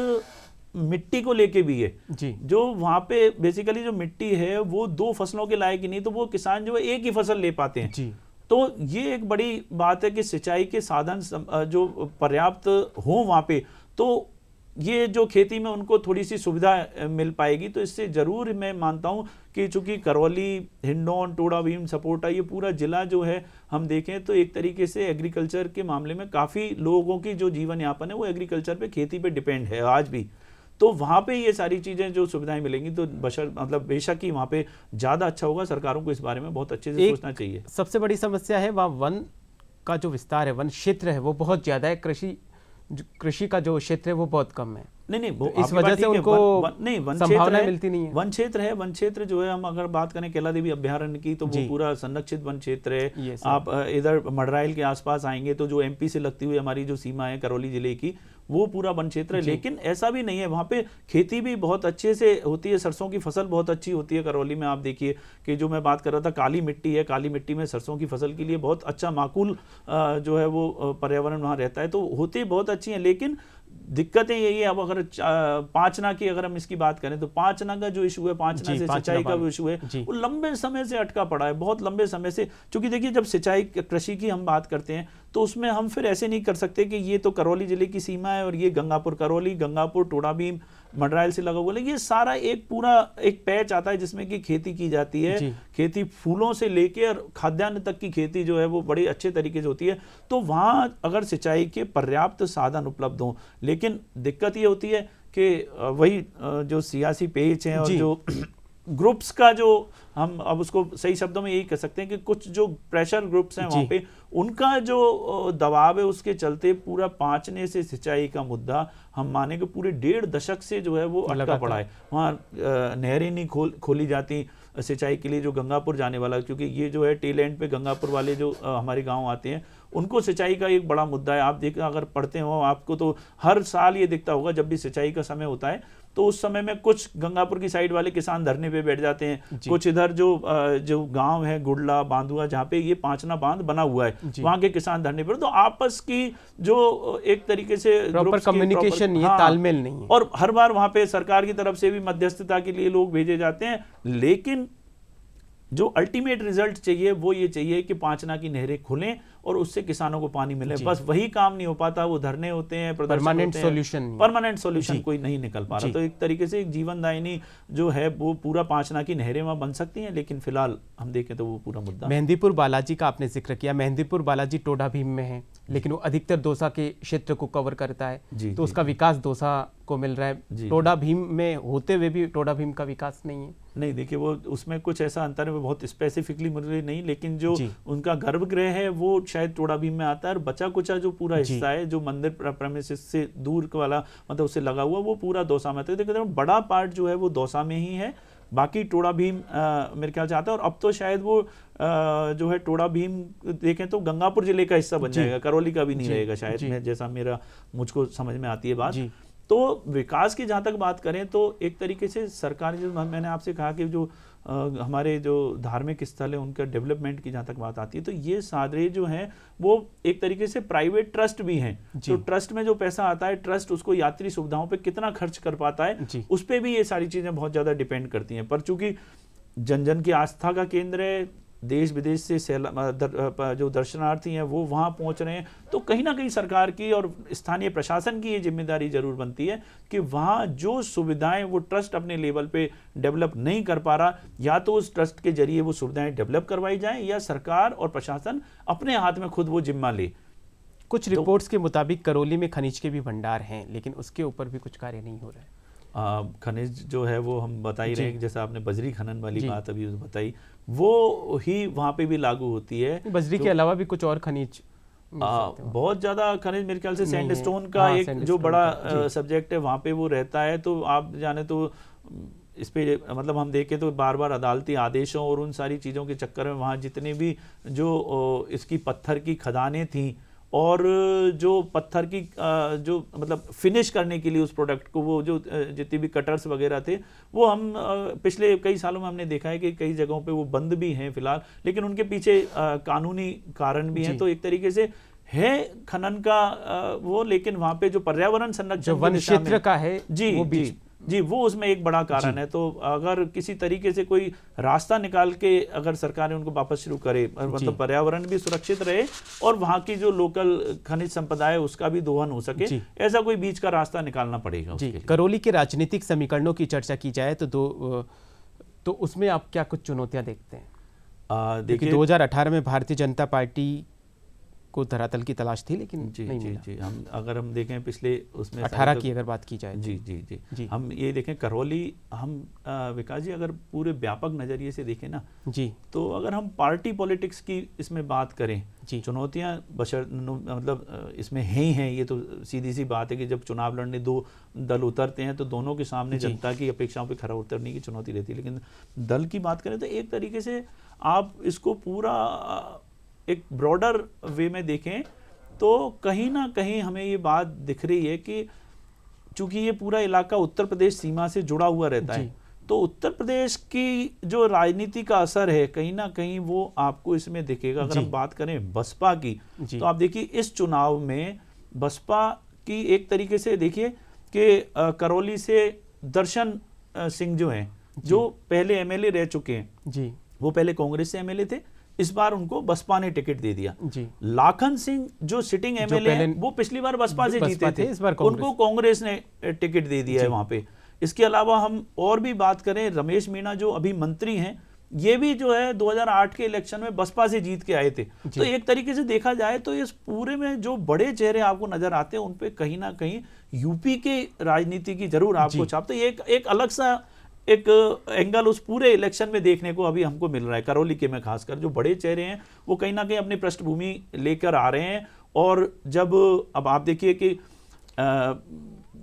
मिट्टी को लेके भी है जी। जो वहाँ पे बेसिकली जो मिट्टी है वो 2 फसलों के लायक ही नहीं, तो वो किसान जो है एक ही फसल ले पाते हैं जी। तो ये एक बड़ी बात है कि सिंचाई के साधन जो पर्याप्त हो वहाँ पे, तो ये जो खेती में उनको थोड़ी सी सुविधा मिल पाएगी। तो इससे जरूर मैं मानता हूँ कि चूंकि करौली, हिंडौन, टोडा भीम, सपोटा ये पूरा जिला जो है हम देखें तो एक तरीके से एग्रीकल्चर के मामले में काफ़ी लोगों की जो जीवन यापन है वो एग्रीकल्चर पे, खेती पे डिपेंड है आज भी। तो वहाँ पे ये सारी चीज़ें जो सुविधाएं मिलेंगी तो बेशक ही वहाँ पे ज़्यादा अच्छा होगा। सरकारों को इस बारे में बहुत अच्छे से सोचना चाहिए। सबसे बड़ी समस्या है वहाँ वन का जो विस्तार है, वन क्षेत्र है वो बहुत ज़्यादा है, कृषि का जो क्षेत्र है वो बहुत कम है। नहीं वो इस वजह से उनको संभावनाएं मिलती नहीं है। वन क्षेत्र है, वन क्षेत्र जो है हम अगर बात करें केला देवी अभ्यारण्य की तो वो पूरा संरक्षित वन क्षेत्र है। आप इधर मडराइल के आसपास आएंगे तो जो एमपी से लगती हुई हमारी जो सीमा है करौली जिले की वो पूरा वन क्षेत्र है। लेकिन ऐसा भी नहीं है, वहाँ पे खेती भी बहुत अच्छे से होती है, सरसों की फसल बहुत अच्छी होती है करौली में। आप देखिए कि जो मैं बात कर रहा था काली मिट्टी है, काली मिट्टी में सरसों की फसल के लिए बहुत अच्छा माकूल जो है वो पर्यावरण वहाँ रहता है, तो होती बहुत अच्छी हैं। लेकिन दिक्कतें यही है, अब अगर पांचना की अगर हम इसकी बात करें तो पांचना का जो इशू है, पांचना से सिंचाई का जो इशू है वो लंबे समय से अटका पड़ा है, बहुत लंबे समय से। क्योंकि देखिए जब सिंचाई कृषि की हम बात करते हैं तो उसमें हम फिर ऐसे नहीं कर सकते कि ये तो करौली जिले की सीमा है और ये गंगापुर करौली, गंगापुर टोडा भीम, मडराइल से लगा हुआ, ये सारा एक पूरा एक पैच आता है जिसमें कि खेती की जाती है। खेती फूलों से लेकर खाद्यान्न तक की खेती जो है वो बड़ी अच्छे तरीके से होती है। तो वहाँ अगर सिंचाई के पर्याप्त साधन उपलब्ध हों, लेकिन दिक्कत ये होती है कि वही जो सियासी पेच हैं और जो ग्रुप्स का जो हम अब उसको सही शब्दों में यही कह सकते हैं कि कुछ जो प्रेशर ग्रुप्स हैं वहाँ पे उनका जो दबाव है उसके चलते पूरा पांचने से सिंचाई का मुद्दा हम माने कि पूरे 1.5 दशक से जो है वो अटका पड़ा है। वहाँ नहरें नहीं खोली जाती सिंचाई के लिए जो गंगापुर जाने वाला, क्योंकि ये जो है टेल एंड पे गंगापुर वाले जो हमारे गांव आते हैं उनको सिंचाई का एक बड़ा मुद्दा है। आप देखें अगर पढ़ते हो आपको तो हर साल ये दिखता होगा जब भी सिंचाई का समय होता है तो उस समय में कुछ गंगापुर की साइड वाले किसान धरने पे बैठ जाते हैं, कुछ इधर जो गांव है गुडला बांधुआ जहाँ पे ये पांचना बांध बना हुआ है वहाँ के किसान धरने पर, तो आपस की जो एक तरीके से प्रॉपर कम्युनिकेशन नहीं है, तालमेल नहीं है। और हर बार वहाँ पे सरकार की तरफ से भी मध्यस्थता के लिए लोग भेजे जाते हैं, लेकिन जो अल्टीमेट रिजल्ट चाहिए वो ये चाहिए कि पांचना की नहरें खुलें और उससे किसानों को पानी मिले। बस वही काम नहीं हो पाता, वो धरने होते हैं, परमानेंट सॉल्यूशन कोई नहीं निकल पा रहा। तो एक तरीके से एक जीवन दायिनी जो है वो पूरा पांचना की नहरें वहां बन सकती हैं, लेकिन फिलहाल हम देखें तो वो पूरा मुद्दा। मेहंदीपुर बालाजी का आपने जिक्र किया, मेहंदीपुर बालाजी टोडा भीम में है लेकिन वो अधिकतर दौसा के क्षेत्र को कवर करता है, तो उसका विकास दौसा को मिल रहा है। टोडा भीम में होते हुए भी टोडा भीम का विकास नहीं है। नहीं देखिए वो उसमें कुछ ऐसा अंतर है, वो बहुत स्पेसिफिकली मुझे नहीं, लेकिन जो उनका गर्भगृह है वो शायद टोडा भीम में आता है और बचा कुचा जो पूरा हिस्सा है जो मंदिर प्रेमिसेस से दूर वाला मतलब उससे लगा हुआ वो पूरा दौसा में आता है। तो बड़ा पार्ट जो है वो दौसा में ही है, बाकी टोडा भीम मेरे ख्याल से आता है। और अब तो शायद वो जो है टोडा भीम देखें तो गंगापुर जिले का हिस्सा बन जाएगा, करौली का भी नहीं रहेगा शायद, मैं जैसा मुझको समझ में आती है बात। तो विकास की जहाँ तक बात करें तो एक तरीके से सरकार, जो मैंने आपसे कहा कि जो हमारे जो धार्मिक स्थल है उनका डेवलपमेंट की जहाँ तक बात आती है तो ये सारे जो हैं वो एक तरीके से प्राइवेट ट्रस्ट भी हैं। तो ट्रस्ट में जो पैसा आता है, ट्रस्ट उसको यात्री सुविधाओं पे कितना खर्च कर पाता है उस पर भी ये सारी चीज़ें बहुत ज़्यादा डिपेंड करती हैं। पर चूंकि जन जन की आस्था का केंद्र है, देश विदेश से जो दर्शनार्थी हैं वो वहाँ पहुँच रहे हैं, तो कहीं ना कहीं सरकार की और स्थानीय प्रशासन की ये जिम्मेदारी जरूर बनती है कि वहाँ जो सुविधाएं वो ट्रस्ट अपने लेवल पे डेवलप नहीं कर पा रहा, या तो उस ट्रस्ट के जरिए वो सुविधाएं डेवलप करवाई जाएं, या सरकार और प्रशासन अपने हाथ में खुद वो जिम्मा ले। कुछ रिपोर्ट्स के मुताबिक करौली में खनिज के भी भंडार हैं, लेकिन उसके ऊपर भी कुछ कार्य नहीं हो रहा है। खनिज जो है वो हम बता ही रहे हैं, जैसे आपने बजरी खनन वाली बात अभी बताई, वो ही वहाँ पे भी लागू होती है। बजरी के अलावा भी कुछ और खनिज बहुत ज़्यादा खनिज मेरे ख्याल से सैंडस्टोन का एक जो बड़ा सब्जेक्ट है वहाँ पे वो रहता है। तो आप जाने तो इस पे मतलब हम देखें तो बार बार अदालती आदेशों और उन सारी चीज़ों के चक्कर में वहाँ जितने भी जो इसकी पत्थर की खदानें थी और जो पत्थर की जो मतलब फिनिश करने के लिए उस प्रोडक्ट को वो जो जितनी भी कटर्स वगैरह थे वो हम पिछले कई सालों में हमने देखा है कि कई जगहों पे वो बंद भी हैं फिलहाल, लेकिन उनके पीछे कानूनी कारण भी हैं। तो एक तरीके से है खनन का वो, लेकिन वहाँ पे जो पर्यावरण संरक्षण वन क्षेत्र का है जी वो उसमें एक बड़ा कारण है। तो अगर किसी तरीके से कोई रास्ता निकाल के अगर सरकार उनको वापस शुरू करे, मतलब पर्यावरण भी सुरक्षित रहे और वहाँ की जो लोकल खनिज संपदा है उसका भी दोहन हो सके, ऐसा कोई बीच का रास्ता निकालना पड़ेगा। करौली के राजनीतिक समीकरणों की चर्चा की जाए तो उसमें आप क्या कुछ चुनौतियां देखते हैं? देखिए 2018 में भारतीय जनता पार्टी को धरातल की तलाश थी, लेकिन नहीं मिला। जी हम देखें पिछले उसमें 18 की अगर बात की जाए जी हम ये देखें करौली, हम विकास जी अगर पूरे व्यापक नज़रिए से देखें ना जी, तो अगर हम पार्टी पॉलिटिक्स की इसमें बात करें, चुनौतियां मतलब इसमें हैं, ये तो सीधी सी बात है कि जब चुनाव लड़ने दो दल उतरते हैं तो दोनों के सामने जनता की अपेक्षाओं पर खरा उतरने की चुनौती रहती है। लेकिन दल की बात करें तो एक तरीके से आप इसको पूरा एक ब्रॉडर वे में देखें तो कहीं ना कहीं हमें ये बात दिख रही है कि चूंकि ये पूरा इलाका उत्तर प्रदेश सीमा से जुड़ा हुआ रहता है, तो उत्तर प्रदेश की जो राजनीति का असर है कहीं ना कहीं वो आपको इसमें दिखेगा। अगर हम बात करें बसपा की तो आप देखिए इस चुनाव में बसपा की एक तरीके से देखिए कि करौली से दर्शन सिंह जो हैं, जो पहले एमएलए रह चुके हैं जी, वो पहले कांग्रेस से एमएलए थे, इस बार उनको बसपा ने टिकट दे दिया जी। लाखन सिंह जो सिटिंग एमएलए हैं वो पिछली बार बसपा से जीते थे, इस बार उनको कांग्रेस ने टिकट दे दिया है वहां पे। इसके अलावा हम और भी बात करें, रमेश मीणा जो अभी मंत्री हैं, ये भी जो है 2008 के इलेक्शन में बसपा से जीत के आए थे। तो एक तरीके से देखा जाए तो इस पूरे में जो बड़े चेहरे आपको नजर आते हैं उन पे कहीं ना कहीं यूपी के राजनीति की जरूर आपको छापते। एक अलग सा एक एंगल उस पूरे इलेक्शन में देखने को अभी हमको मिल रहा है। करौली के में खासकर जो बड़े चेहरे हैं वो कहीं ना कहीं अपनी पृष्ठभूमि लेकर आ रहे हैं। और जब अब आप देखिए कि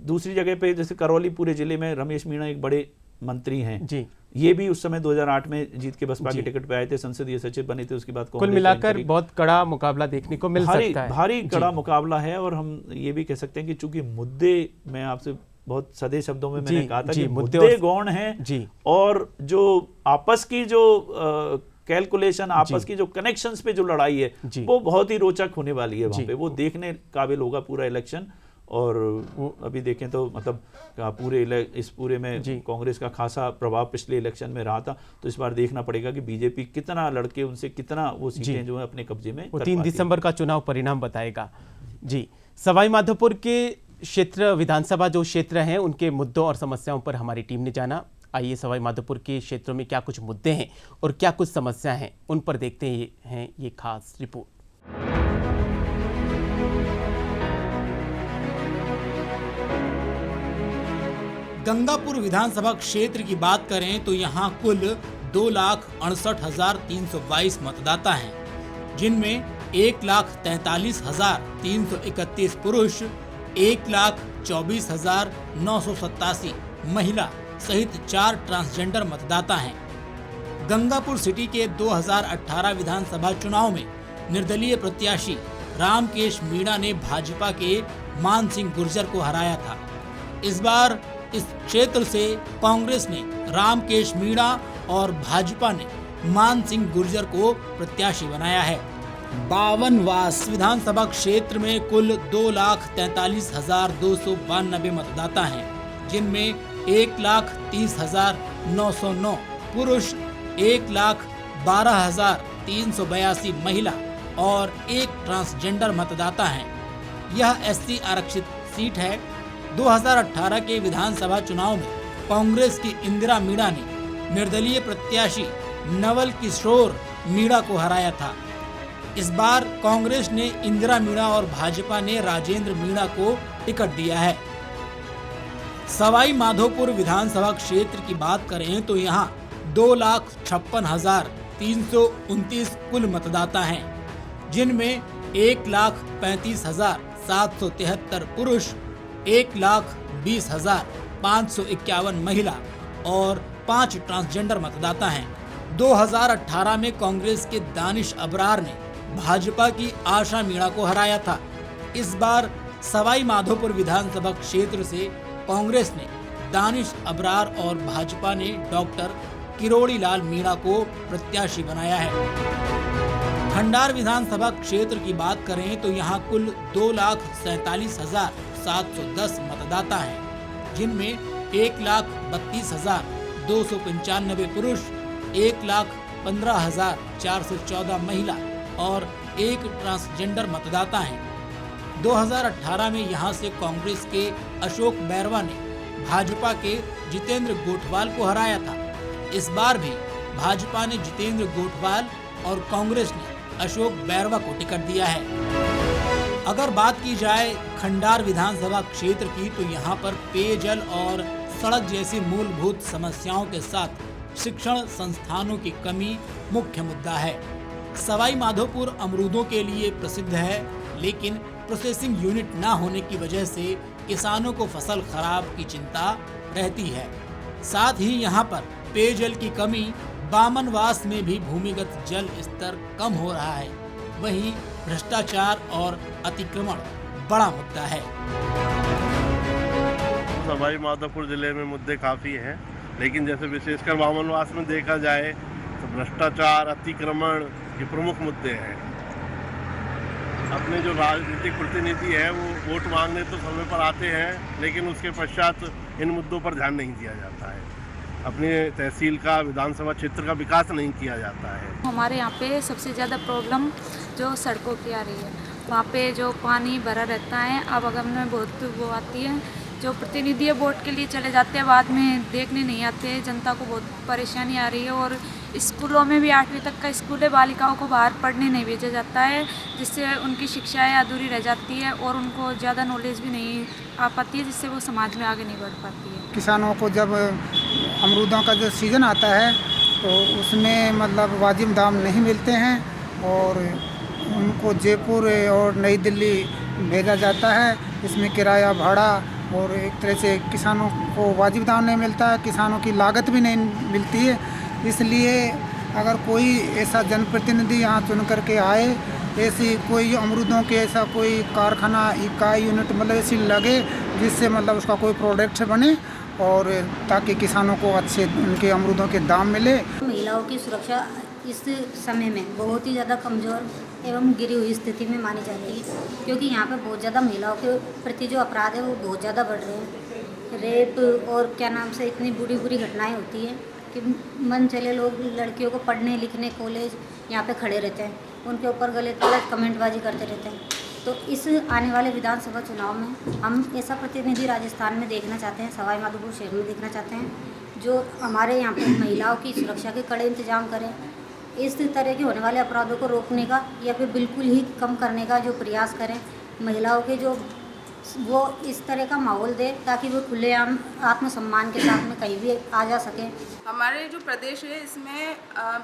दूसरी जगह पे जैसे करौली पूरे जिले में रमेश मीणा एक बड़े मंत्री हैं जी, ये भी उस समय 2008 में जीत के बसपा के टिकट पे आए थे, संसदीय सचिव बने थे, उसके बाद कुल मिलाकर बहुत कड़ा मुकाबला देखने को मिल सकता है, भारी कड़ा मुकाबला है। और हम ये भी कह सकते हैं कि चूंकि मुद्दे, मैं आपसे बहुत सदे शब्दों में मैंने कहा था कि मुद्दे गौण हैं जी, और जो आपस की जो कैलकुलेशन, आपस की जो कनेक्शंस पे जो लड़ाई है वो बहुत ही रोचक होने वाली है वहाँ पे, वो देखने काबिल होगा पूरा इलेक्शन। और वो अभी देखें तो मतलब इस पूरे में कांग्रेस का खासा प्रभाव पिछले इलेक्शन में रहा था, तो इस बार देखना पड़ेगा कि बीजेपी कितना लड़के उनसे कितना वो सीटें जो है अपने कब्जे में। 3 दिसंबर का चुनाव परिणाम बताएगा जी। सवाई माधोपुर के क्षेत्र विधानसभा जो क्षेत्र हैं उनके मुद्दों और समस्याओं पर हमारी टीम ने जाना। आइए सवाई माधोपुर के क्षेत्रों में क्या कुछ मुद्दे हैं और क्या कुछ समस्या हैं उन पर देखते हैं ये खास रिपोर्ट। गंगापुर विधानसभा क्षेत्र की बात करें तो यहाँ कुल 2,68,322 मतदाता हैं, जिनमें 1,43,331 पुरुष, 1,24,987 महिला सहित 4 ट्रांसजेंडर मतदाता हैं। गंगापुर सिटी के 2018 विधानसभा चुनाव में निर्दलीय प्रत्याशी रामकेश मीणा ने भाजपा के मान सिंह गुर्जर को हराया था। इस बार इस क्षेत्र से कांग्रेस ने रामकेश मीणा और भाजपा ने मान सिंह गुर्जर को प्रत्याशी बनाया है। 52 वास विधानसभा क्षेत्र में कुल 2,43,292 मतदाता हैं, जिनमें 1,30,909 पुरुष, 1,12,000 382 महिला और 1 ट्रांसजेंडर मतदाता हैं। यह SC आरक्षित सीट है। 2018 के विधानसभा चुनाव में कांग्रेस की इंदिरा मीणा ने निर्दलीय प्रत्याशी नवल किशोर मीणा को हराया था। इस बार कांग्रेस ने इंदिरा मीणा और भाजपा ने राजेंद्र मीणा को टिकट दिया है। सवाई माधोपुर विधानसभा क्षेत्र की बात करें तो यहाँ 2,56,329 कुल मतदाता हैं, जिनमें 1,35,773 पुरुष, 1,20,551 महिला और 5 ट्रांसजेंडर मतदाता हैं। 2018 में कांग्रेस के दानिश अबरार ने भाजपा की आशा मीणा को हराया था। इस बार सवाई माधोपुर विधानसभा क्षेत्र से कांग्रेस ने दानिश अबरार और भाजपा ने डॉक्टर किरोड़ी लाल मीणा को प्रत्याशी बनाया है। खंडार विधानसभा क्षेत्र की बात करें तो यहाँ कुल 2,47,710 मतदाता हैं, जिनमें 1,32,295 पुरुष, 1,15,414 महिला और 1 ट्रांसजेंडर मतदाता हैं। 2018 में यहां से कांग्रेस के अशोक बैरवा ने भाजपा के जितेंद्र गोठवाल को हराया था। इस बार भी भाजपा ने जितेंद्र गोठवाल और कांग्रेस ने अशोक बैरवा को टिकट दिया है। अगर बात की जाए खंडार विधानसभा क्षेत्र की तो यहां पर पेयजल और सड़क जैसी मूलभूत समस्याओं के साथ शिक्षण संस्थानों की कमी मुख्य मुद्दा है। सवाई माधोपुर अमरूदों के लिए प्रसिद्ध है, लेकिन प्रोसेसिंग यूनिट न होने की वजह से किसानों को फसल खराब की चिंता रहती है। साथ ही यहाँ पर पेयजल की कमी, बामनवास में भी भूमिगत जल स्तर कम हो रहा है। वहीं भ्रष्टाचार और अतिक्रमण बड़ा मुद्दा है। सवाई माधोपुर जिले में मुद्दे काफ़ी हैं, लेकिन जैसे विशेषकर बामनवास में देखा जाए तो भ्रष्टाचार, अतिक्रमण ये प्रमुख मुद्दे हैं। अपने जो राजनीतिक प्रतिनिधि है वो वोट मांगने तो समय पर आते हैं, लेकिन उसके पश्चात इन मुद्दों पर ध्यान नहीं दिया जाता है। अपने तहसील का, विधानसभा क्षेत्र का विकास नहीं किया जाता है। हमारे यहाँ पे सबसे ज़्यादा प्रॉब्लम जो सड़कों की आ रही है, वहाँ पे जो पानी भरा रहता है, आवागमन में बहुत वो आती है। जो प्रतिनिधि वोट के लिए चले जाते हैं, बाद में देखने नहीं आते। जनता को बहुत परेशानी आ रही है और स्कूलों में भी 8वीं तक का स्कूल है, बालिकाओं को बाहर पढ़ने नहीं भेजा जाता है, जिससे उनकी शिक्षाएं अधूरी रह जाती है और उनको ज़्यादा नॉलेज भी नहीं आ पाती है, जिससे वो समाज में आगे नहीं बढ़ पाती है। किसानों को जब अमरूदों का जो सीज़न आता है तो उसमें मतलब वाजिब दाम नहीं मिलते हैं और उनको जयपुर और नई दिल्ली भेजा जाता है। इसमें किराया, भाड़ा और एक तरह से किसानों को वाजिब दाम नहीं मिलता है, किसानों की लागत भी नहीं मिलती है। इसलिए अगर कोई ऐसा जनप्रतिनिधि यहाँ चुन करके आए, ऐसी कोई अमरूदों के ऐसा कोई कारखाना, इकाई, यूनिट मतलब ऐसी लगे जिससे मतलब उसका कोई प्रोडक्ट बने और ताकि किसानों को अच्छे उनके अमरूदों के दाम मिले। महिलाओं की सुरक्षा इस समय में बहुत ही ज़्यादा कमज़ोर एवं गिरी हुई स्थिति में मानी जाती है, क्योंकि यहाँ पे बहुत ज़्यादा महिलाओं के प्रति जो अपराध है वो बहुत ज़्यादा बढ़ रहे हैं। रेप और क्या नाम से इतनी बुरी बुरी घटनाएं होती हैं कि मन चले लोग लड़कियों को पढ़ने लिखने कॉलेज यहाँ पे खड़े रहते हैं, उनके ऊपर गलत कमेंटबाजी करते रहते हैं। तो इस आने वाले विधानसभा चुनाव में हम ऐसा प्रतिनिधि राजस्थान में देखना चाहते हैं, सवाई माधोपुर शहर में देखना चाहते हैं, जो हमारे यहाँ पे महिलाओं की सुरक्षा के कड़े इंतजाम करें, इस तरह के होने वाले अपराधों को रोकने का या फिर बिल्कुल ही कम करने का जो प्रयास करें। महिलाओं के जो वो इस तरह का माहौल दे ताकि वो खुलेआम आत्मसम्मान के साथ में कहीं भी आ जा सके। हमारे जो प्रदेश है इसमें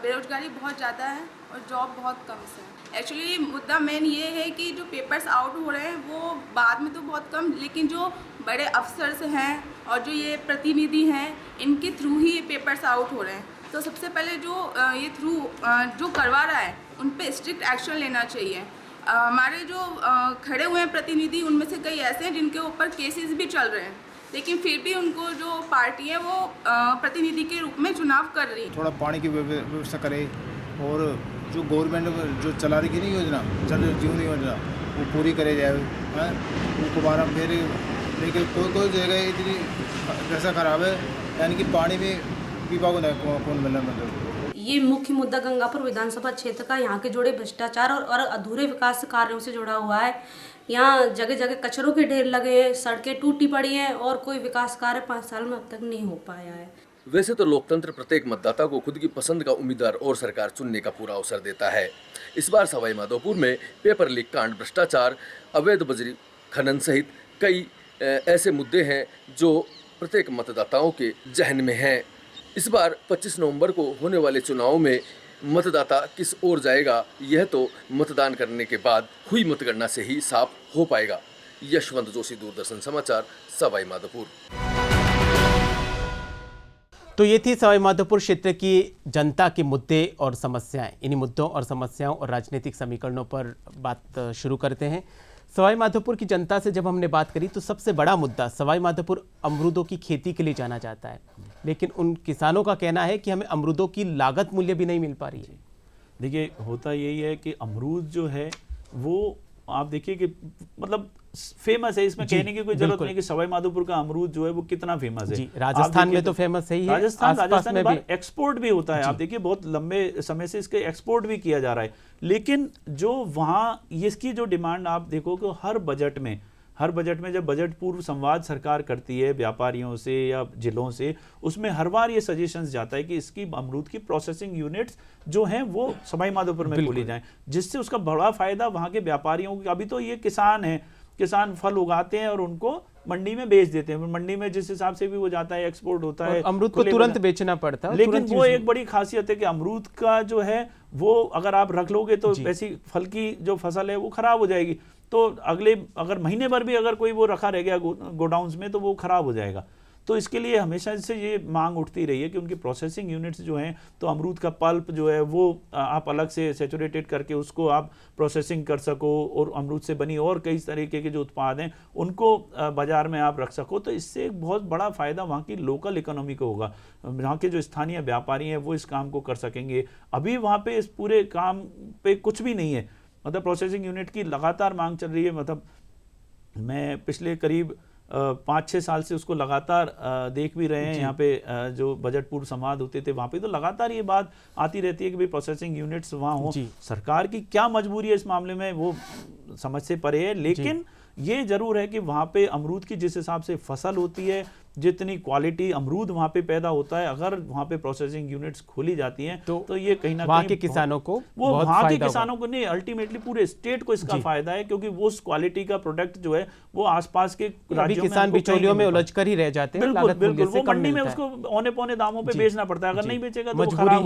बेरोजगारी बहुत ज़्यादा है और जॉब बहुत कम है। एक्चुअली मुद्दा मेन ये है कि जो पेपर्स आउट हो रहे हैं वो बाद में तो बहुत कम, लेकिन जो बड़े अफसर्स हैं और जो ये प्रतिनिधि हैं इनके थ्रू ही ये पेपर्स आउट हो रहे हैं। तो सबसे पहले जो ये थ्रू जो करवा रहा है उन पे स्ट्रिक्ट एक्शन लेना चाहिए। हमारे जो खड़े हुए हैं प्रतिनिधि उनमें से कई ऐसे हैं जिनके ऊपर केसेस भी चल रहे हैं, लेकिन फिर भी उनको जो पार्टी है वो प्रतिनिधि के रूप में चुनाव कर रही है। थोड़ा पानी की व्यवस्था करे और जो गवर्नमेंट जो चला रही है योजना, जल जीवन योजना, वो पूरी करे जाए। वो दोबारा फिर लेकिन कोई जगह इतनी कैसा खराब है, यानी कि पानी में पीपा को कौन मिलना मतलब ये मुख्य मुद्दा गंगापुर विधानसभा क्षेत्र का यहाँ के जुड़े भ्रष्टाचार और अधूरे विकास कार्यों से जुड़ा हुआ है। यहाँ जगह जगह कचरों के ढेर लगे हैं, सड़कें टूटी पड़ी हैं और कोई विकास कार्य 5 साल में अब तक नहीं हो पाया है। वैसे तो लोकतंत्र प्रत्येक मतदाता को खुद की पसंद का उम्मीदवार और सरकार चुनने का पूरा अवसर देता है। इस बार सवाई माधोपुर में पेपर लीक कांड, भ्रष्टाचार, अवैध बजरी खनन सहित कई ऐसे मुद्दे हैं जो प्रत्येक मतदाताओं के जहन में हैं। इस बार 25 नवंबर को होने वाले चुनाव में मतदाता किस ओर जाएगा, यह तो मतदान करने के बाद हुई मतगणना से ही साफ हो पाएगा। यशवंत जोशी, दूरदर्शन समाचार, सवाई माधोपुर। तो ये थी सवाई माधोपुर क्षेत्र की जनता के मुद्दे और समस्याएं। इन्हीं मुद्दों और समस्याओं और राजनीतिक समीकरणों पर बात शुरू करते हैं। सवाई माधोपुर की जनता से जब हमने बात करी तो सबसे बड़ा मुद्दा सवाई माधोपुर अमरूदों की खेती के लिए जाना जाता है, लेकिन उन किसानों का कहना है कि हमें अमरूदों की लागत मूल्य भी नहीं मिल पा रही है। देखिए, होता यही है कि अमरूद जो है वो आप देखिए कि मतलब फेमस है, इसमें कहने की कोई जरूरत नहीं कि सवाई माधोपुर का अमरूद जो है वो कितना फेमस है। राजस्थान में तो फेमस है ही है, राजस्थान में भी एक्सपोर्ट भी होता है। आप देखिए बहुत लंबे समय से इसके एक्सपोर्ट भी किया जा रहा है, लेकिन जो वहाँ इसकी जो डिमांड आप देखो कि हर बजट में जब बजट पूर्व संवाद सरकार करती है व्यापारियों से या जिलों से, उसमें हर बार ये सजेशंस जाता है कि इसकी अमरूद की प्रोसेसिंग यूनिट्स जो हैं वो सवाई माधोपुर में खोली जाएं, जिससे उसका बड़ा फायदा वहाँ के व्यापारियों को। अभी तो ये किसान फल उगाते हैं और उनको मंडी में बेच देते हैं, मंडी में जिस हिसाब से भी वो जाता है एक्सपोर्ट होता है, अमरूद को तुरंत बेचना पड़ता है। लेकिन वो एक बड़ी खासियत है कि अमरूद का जो है वो अगर आप रख लोगे तो ऐसी फल की जो फसल है वो खराब हो जाएगी, तो अगर महीने भर भी अगर कोई वो रखा रह गया गोडाउन्स में तो वो खराब हो जाएगा। तो इसके लिए हमेशा से ये मांग उठती रही है कि उनकी प्रोसेसिंग यूनिट्स जो हैं, तो अमरूद का पल्प जो है वो आप अलग से सैचुरेटेड करके उसको आप प्रोसेसिंग कर सको और अमरूद से बनी और कई तरीके के जो उत्पाद हैं उनको बाजार में आप रख सको। तो इससे एक बहुत बड़ा फ़ायदा वहाँ की लोकल इकोनॉमी को होगा। वहाँ के जो स्थानीय व्यापारी हैं वो इस काम को कर सकेंगे। अभी वहाँ पे इस पूरे काम पे कुछ भी नहीं है, मतलब प्रोसेसिंग यूनिट की लगातार मांग चल रही है। मतलब मैं पिछले करीब 5-6 साल से उसको लगातार देख भी रहे हैं। यहाँ पे जो बजट पूर्व संवाद होते थे वहाँ पे तो लगातार ये बात आती रहती है कि भाई प्रोसेसिंग यूनिट्स वहाँ हो। सरकार की क्या मजबूरी है इस मामले में वो समझ से परे है, लेकिन ये जरूर है कि वहाँ पे अमरूद की जिस हिसाब से फसल होती है, जितनी क्वालिटी अमरूद वहाँ पे पैदा होता है, अगर वहाँ पे प्रोसेसिंग यूनिट्स खोली जाती हैं तो ये कहीं ना कहीं वहाँ के किसानों को वो वहाँ के किसानों को नहीं, अल्टीमेटली पूरे स्टेट को इसका फायदा है, क्योंकि वो उस क्वालिटी का प्रोडक्ट जो है वो आसपास के राज्यों में किसान बिचौलियों में उलझ कर ही रह जाते हैं। बिल्कुल, वो मंडी में उसको औने पौने दामों पे बेचना पड़ता है। अगर नहीं बेचेगा तो खराब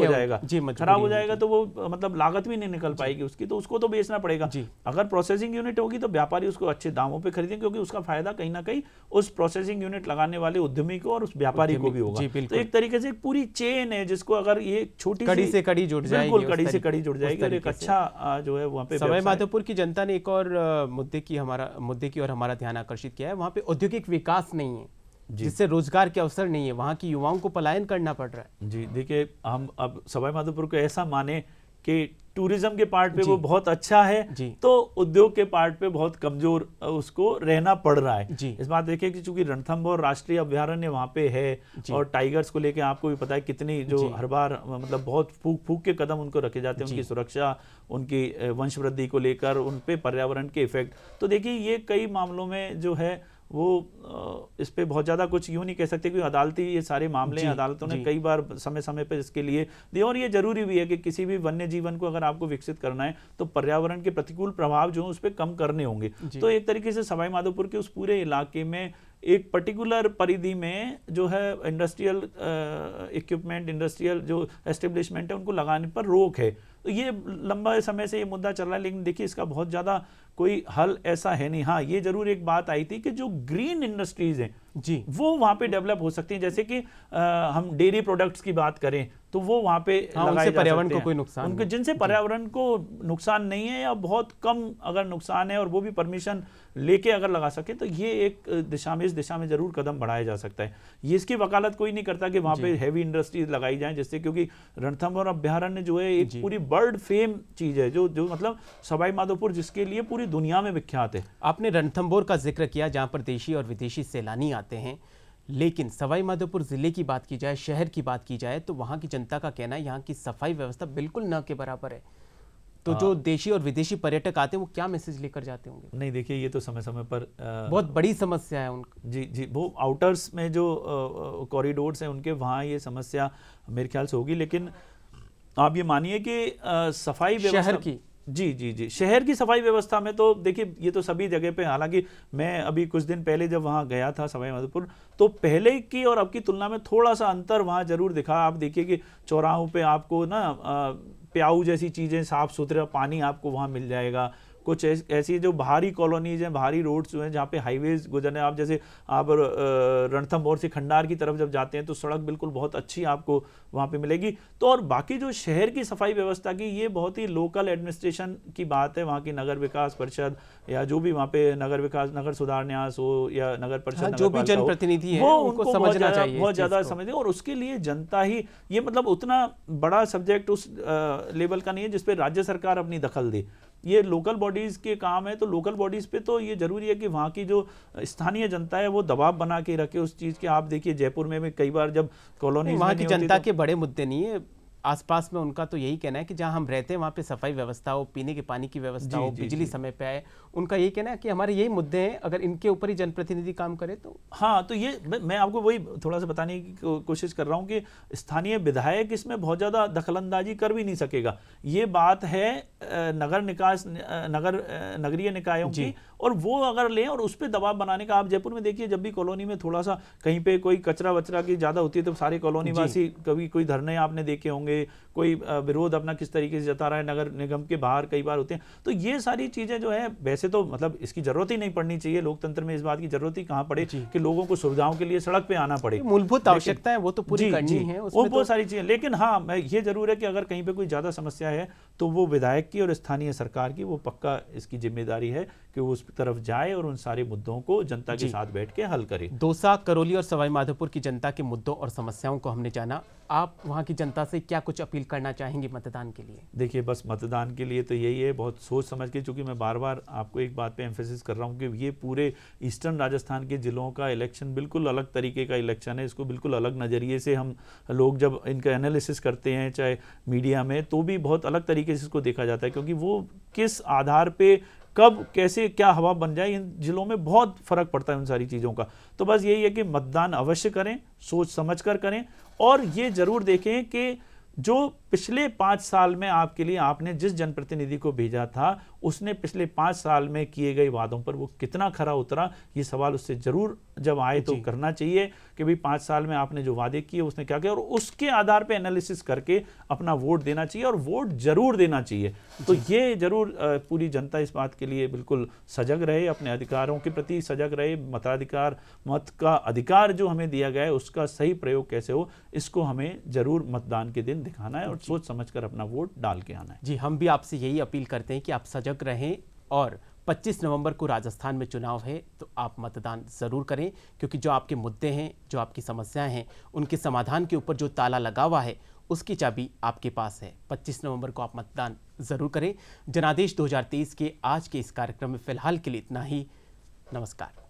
हो जाएगा, तो वो मतलब लागत भी नहीं निकल पाएगी उसकी, तो उसको तो बेचना पड़ेगा। अगर प्रोसेसिंग यूनिट होगी तो व्यापारी उसको अच्छे दामों पे खरीदेंगे, क्योंकि उसका फायदा कहीं ना कहीं उस प्रोसेसिंग यूनिट लगाने वाले उद्यमी को और उस व्यापारी को भी होगा। तो एक तरीके से एक पूरी चेन है जिसको अगर ये छोटी कड़ी से कड़ी जुड़ जाएगी, बिल्कुल कड़ी से कड़ी जुड़ जाएगी और एक अच्छा जो है वहाँ पे। सवाई माधोपुर की जनता ने एक और मुद्दे की और हमारा ध्यान आकर्षित किया है। वहाँ पे औद्योगिक विकास नहीं है, जिससे रोजगार के अवसर नहीं है, वहाँ की युवाओं को पलायन करना पड़ रहा है। जी देखिए, हम अब सवाई माधोपुर को ऐसा माने कि टूरिज्म के पार्ट पे वो बहुत अच्छा है, तो उद्योग के पार्ट पे बहुत कमजोर उसको रहना पड़ रहा है। इस बात देखिए कि चूंकि रणथंभौर राष्ट्रीय अभ्यारण्य वहाँ पे है और टाइगर्स को लेके आपको भी पता है कितनी जो हर बार मतलब बहुत फूक के कदम उनको रखे जाते हैं, उनकी सुरक्षा, उनकी वंश वृद्धि को लेकर, उन पे पर्यावरण के इफेक्ट। तो देखिए ये कई मामलों में जो है वो इस पे बहुत ज़्यादा कुछ यूँ नहीं कह सकते, क्योंकि अदालती ये सारे मामले अदालतों ने कई बार समय समय पे इसके लिए दिए। और ये जरूरी भी है कि किसी भी वन्य जीवन को अगर आपको विकसित करना है तो पर्यावरण के प्रतिकूल प्रभाव जो है उस पर कम करने होंगे। तो एक तरीके से सवाई माधोपुर के उस पूरे इलाके में एक पर्टिकुलर परिधि में जो है इंडस्ट्रियल इक्विपमेंट, इंडस्ट्रियल जो एस्टेब्लिशमेंट है उनको लगाने पर रोक है। तो ये लंबा समय से ये मुद्दा चल रहा है, लेकिन देखिए इसका बहुत ज़्यादा कोई हल ऐसा है नहीं। हाँ, ये जरूर एक बात आई थी कि जो ग्रीन इंडस्ट्रीज हैं वो वहाँ पे डेवलप हो सकती हैं। जैसे कि हम डेयरी प्रोडक्ट्स की बात करें तो वो वहाँ पे उनसे पर्यावरण को कोई नुकसान उनके जिनसे पर्यावरण को नुकसान नहीं है या बहुत कम अगर नुकसान है और वो भी परमिशन लेके अगर लगा सके, तो ये एक इस दिशा में जरूर कदम बढ़ाया जा सकता है। ये इसकी वकालत कोई नहीं करता कि वहाँ पे हैवी इंडस्ट्रीज लगाई जाएं, जिससे क्योंकि रणथंभौर अभ्यारण्य जो है एक पूरी बर्ड फेम चीज है, जो मतलब सवाई माधोपुर जिसके लिए पूरी दुनिया में विख्यात है। आपने रणथंभौर का जिक्र किया, जहाँ पर देशी और विदेशी सैलानी आते हैं, लेकिन सवाई माधोपुर जिले की बात की जाए, शहर की बात की जाए, तो वहाँ की जनता का कहना है यहाँ की सफाई व्यवस्था बिल्कुल न के बराबर है। तो जो देशी और विदेशी पर्यटक आते हैं वो क्या मैसेज लेकर जाते होंगे? नहीं, देखिए ये तो समय समय पर बहुत बड़ी समस्या है उनका। जी, वो आउटर्स में जो कॉरिडोर्स हैं उनके वहाँ ये समस्या मेरे ख्याल से होगी। लेकिन आप ये मानिए कि सफाई व्यवस्था शहर की जी शहर की सफाई व्यवस्था में तो देखिए ये तो सभी जगह पे, हालांकि मैं अभी कुछ दिन पहले जब वहाँ गया था सवाई माधोपुर, तो पहले की और अब की तुलना में थोड़ा सा अंतर वहाँ जरूर दिखा। आप देखिए कि चौराहों पे आपको ना प्याऊ जैसी चीज़ें, साफ़ सुथरा पानी आपको वहाँ मिल जाएगा। कुछ ऐसी जो बाहरी कॉलोनीज हैं, बाहरी रोड्स जो हैं जहाँ पे हाईवेज गुजरने, आप जैसे आप रणथंभौर से खंडार की तरफ जब जाते हैं तो सड़क बिल्कुल बहुत अच्छी आपको वहाँ पे मिलेगी। तो और बाकी जो शहर की सफाई व्यवस्था की, ये बहुत ही लोकल एडमिनिस्ट्रेशन की बात है। वहाँ की नगर विकास परिषद या जो भी वहाँ पे नगर विकास, नगर सुधार न्यास हो या नगर परिषद, जो भी जनप्रतिनिधि है वो उनको समझना चाहिए, बहुत ज़्यादा समझे। और उसके लिए जनता ही, ये मतलब उतना बड़ा सब्जेक्ट उस लेवल का नहीं है जिसपे राज्य सरकार अपनी दखल दे। ये लोकल बॉडीज़ के काम है। तो लोकल बॉडीज़ पे तो ये जरूरी है कि वहाँ की जो स्थानीय जनता है वो दबाव बना के रखे उस चीज़ के। आप देखिए जयपुर में भी कई बार जब कॉलोनी वहाँ की जनता के बड़े मुद्दे नहीं है, आसपास में उनका तो यही कहना है कि जहाँ हम रहते हैं वहाँ पे सफाई व्यवस्था हो, पीने के पानी की व्यवस्था हो, बिजली समय पे आए। उनका यही कहना है कि हमारे यही मुद्दे हैं, अगर इनके ऊपर ही जनप्रतिनिधि काम करे तो। हाँ, तो ये मैं आपको वही थोड़ा सा बताने की कोशिश कर रहा हूँ कि स्थानीय विधायक इसमें बहुत ज़्यादा दखलंदाजी कर भी नहीं सकेगा। ये बात है नगरीय निकायों की, और वो अगर लें और उस पर दबाव बनाने का। आप जयपुर में देखिए, जब भी कॉलोनी में थोड़ा सा कहीं पे कोई कचरा वचरा की ज़्यादा होती है तो सारे कॉलोनी वासी, कभी कोई धरने आपने देखे होंगे, कोई विरोध अपना किस तरीके से जता रहा है, नगर निगम के बाहर कई बार होते हैं। तो ये सारी चीज़ें जो है, वैसे तो मतलब इसकी जरूरत ही नहीं पड़नी चाहिए, लोकतंत्र में इस बात की जरूरत ही कहाँ पड़े कि लोगों को सुविधाओं के लिए सड़क पे आना पड़े। मूलभूत आवश्यकता है वो तो पूरी करनी है, वो बहुत सारी चीज़ें। लेकिन हाँ, ये जरूर है कि अगर कहीं पे कोई ज़्यादा समस्या है तो वो विधायक की और स्थानीय सरकार की वो पक्का इसकी जिम्मेदारी है कि वो उस तरफ जाए और उन सारे मुद्दों को जनता के साथ बैठ के हल करे। दौसा, करौली और सवाई माधोपुर की जनता के मुद्दों और समस्याओं को हमने जाना। आप वहाँ की जनता से क्या कुछ अपील करना चाहेंगे मतदान के लिए? देखिए, बस मतदान के लिए तो यही है, बहुत सोच समझ के, चूंकि मैं बार बार आपको एक बात पे एम्फेसिस कर रहा हूँ कि ये पूरे ईस्टर्न राजस्थान के जिलों का इलेक्शन बिल्कुल अलग तरीके का इलेक्शन है। इसको बिल्कुल अलग नज़रिए से हम लोग जब इनका एनालिसिस करते हैं, चाहे मीडिया में, तो भी बहुत अलग तरीके से इसको देखा जाता है, क्योंकि वो किस आधार पे कब कैसे क्या हवा बन जाए, इन जिलों में बहुत फर्क पड़ता है उन सारी चीज़ों का। तो बस यही है कि मतदान अवश्य करें, सोच समझ कर करें, और ये जरूर देखें कि जो पिछले 5 साल में आपके लिए आपने जिस जनप्रतिनिधि को भेजा था, उसने पिछले 5 साल में किए गए वादों पर वो कितना खरा उतरा। ये सवाल उससे जरूर जब आए तो करना चाहिए कि भाई 5 साल में आपने जो वादे किए उसने क्या किया, और उसके आधार पे एनालिसिस करके अपना वोट देना चाहिए, और वोट जरूर देना चाहिए। तो ये जरूर पूरी जनता इस बात के लिए बिल्कुल सजग रहे, अपने अधिकारों के प्रति सजग रहे। मताधिकार, मत का अधिकार जो हमें दिया गया है उसका सही प्रयोग कैसे हो, इसको हमें जरूर मतदान के दिन दिखाना है और सोच समझकर अपना वोट डाल के आना है। जी, हम भी आपसे यही अपील करते हैं कि आप सजग रहें, और 25 नवंबर को राजस्थान में चुनाव है तो आप मतदान ज़रूर करें, क्योंकि जो आपके मुद्दे हैं, जो आपकी समस्याएं हैं, उनके समाधान के ऊपर जो ताला लगा हुआ है उसकी चाबी आपके पास है। 25 नवंबर को आप मतदान ज़रूर करें। जनादेश 2023 के आज के इस कार्यक्रम में फ़िलहाल के लिए इतना ही। नमस्कार।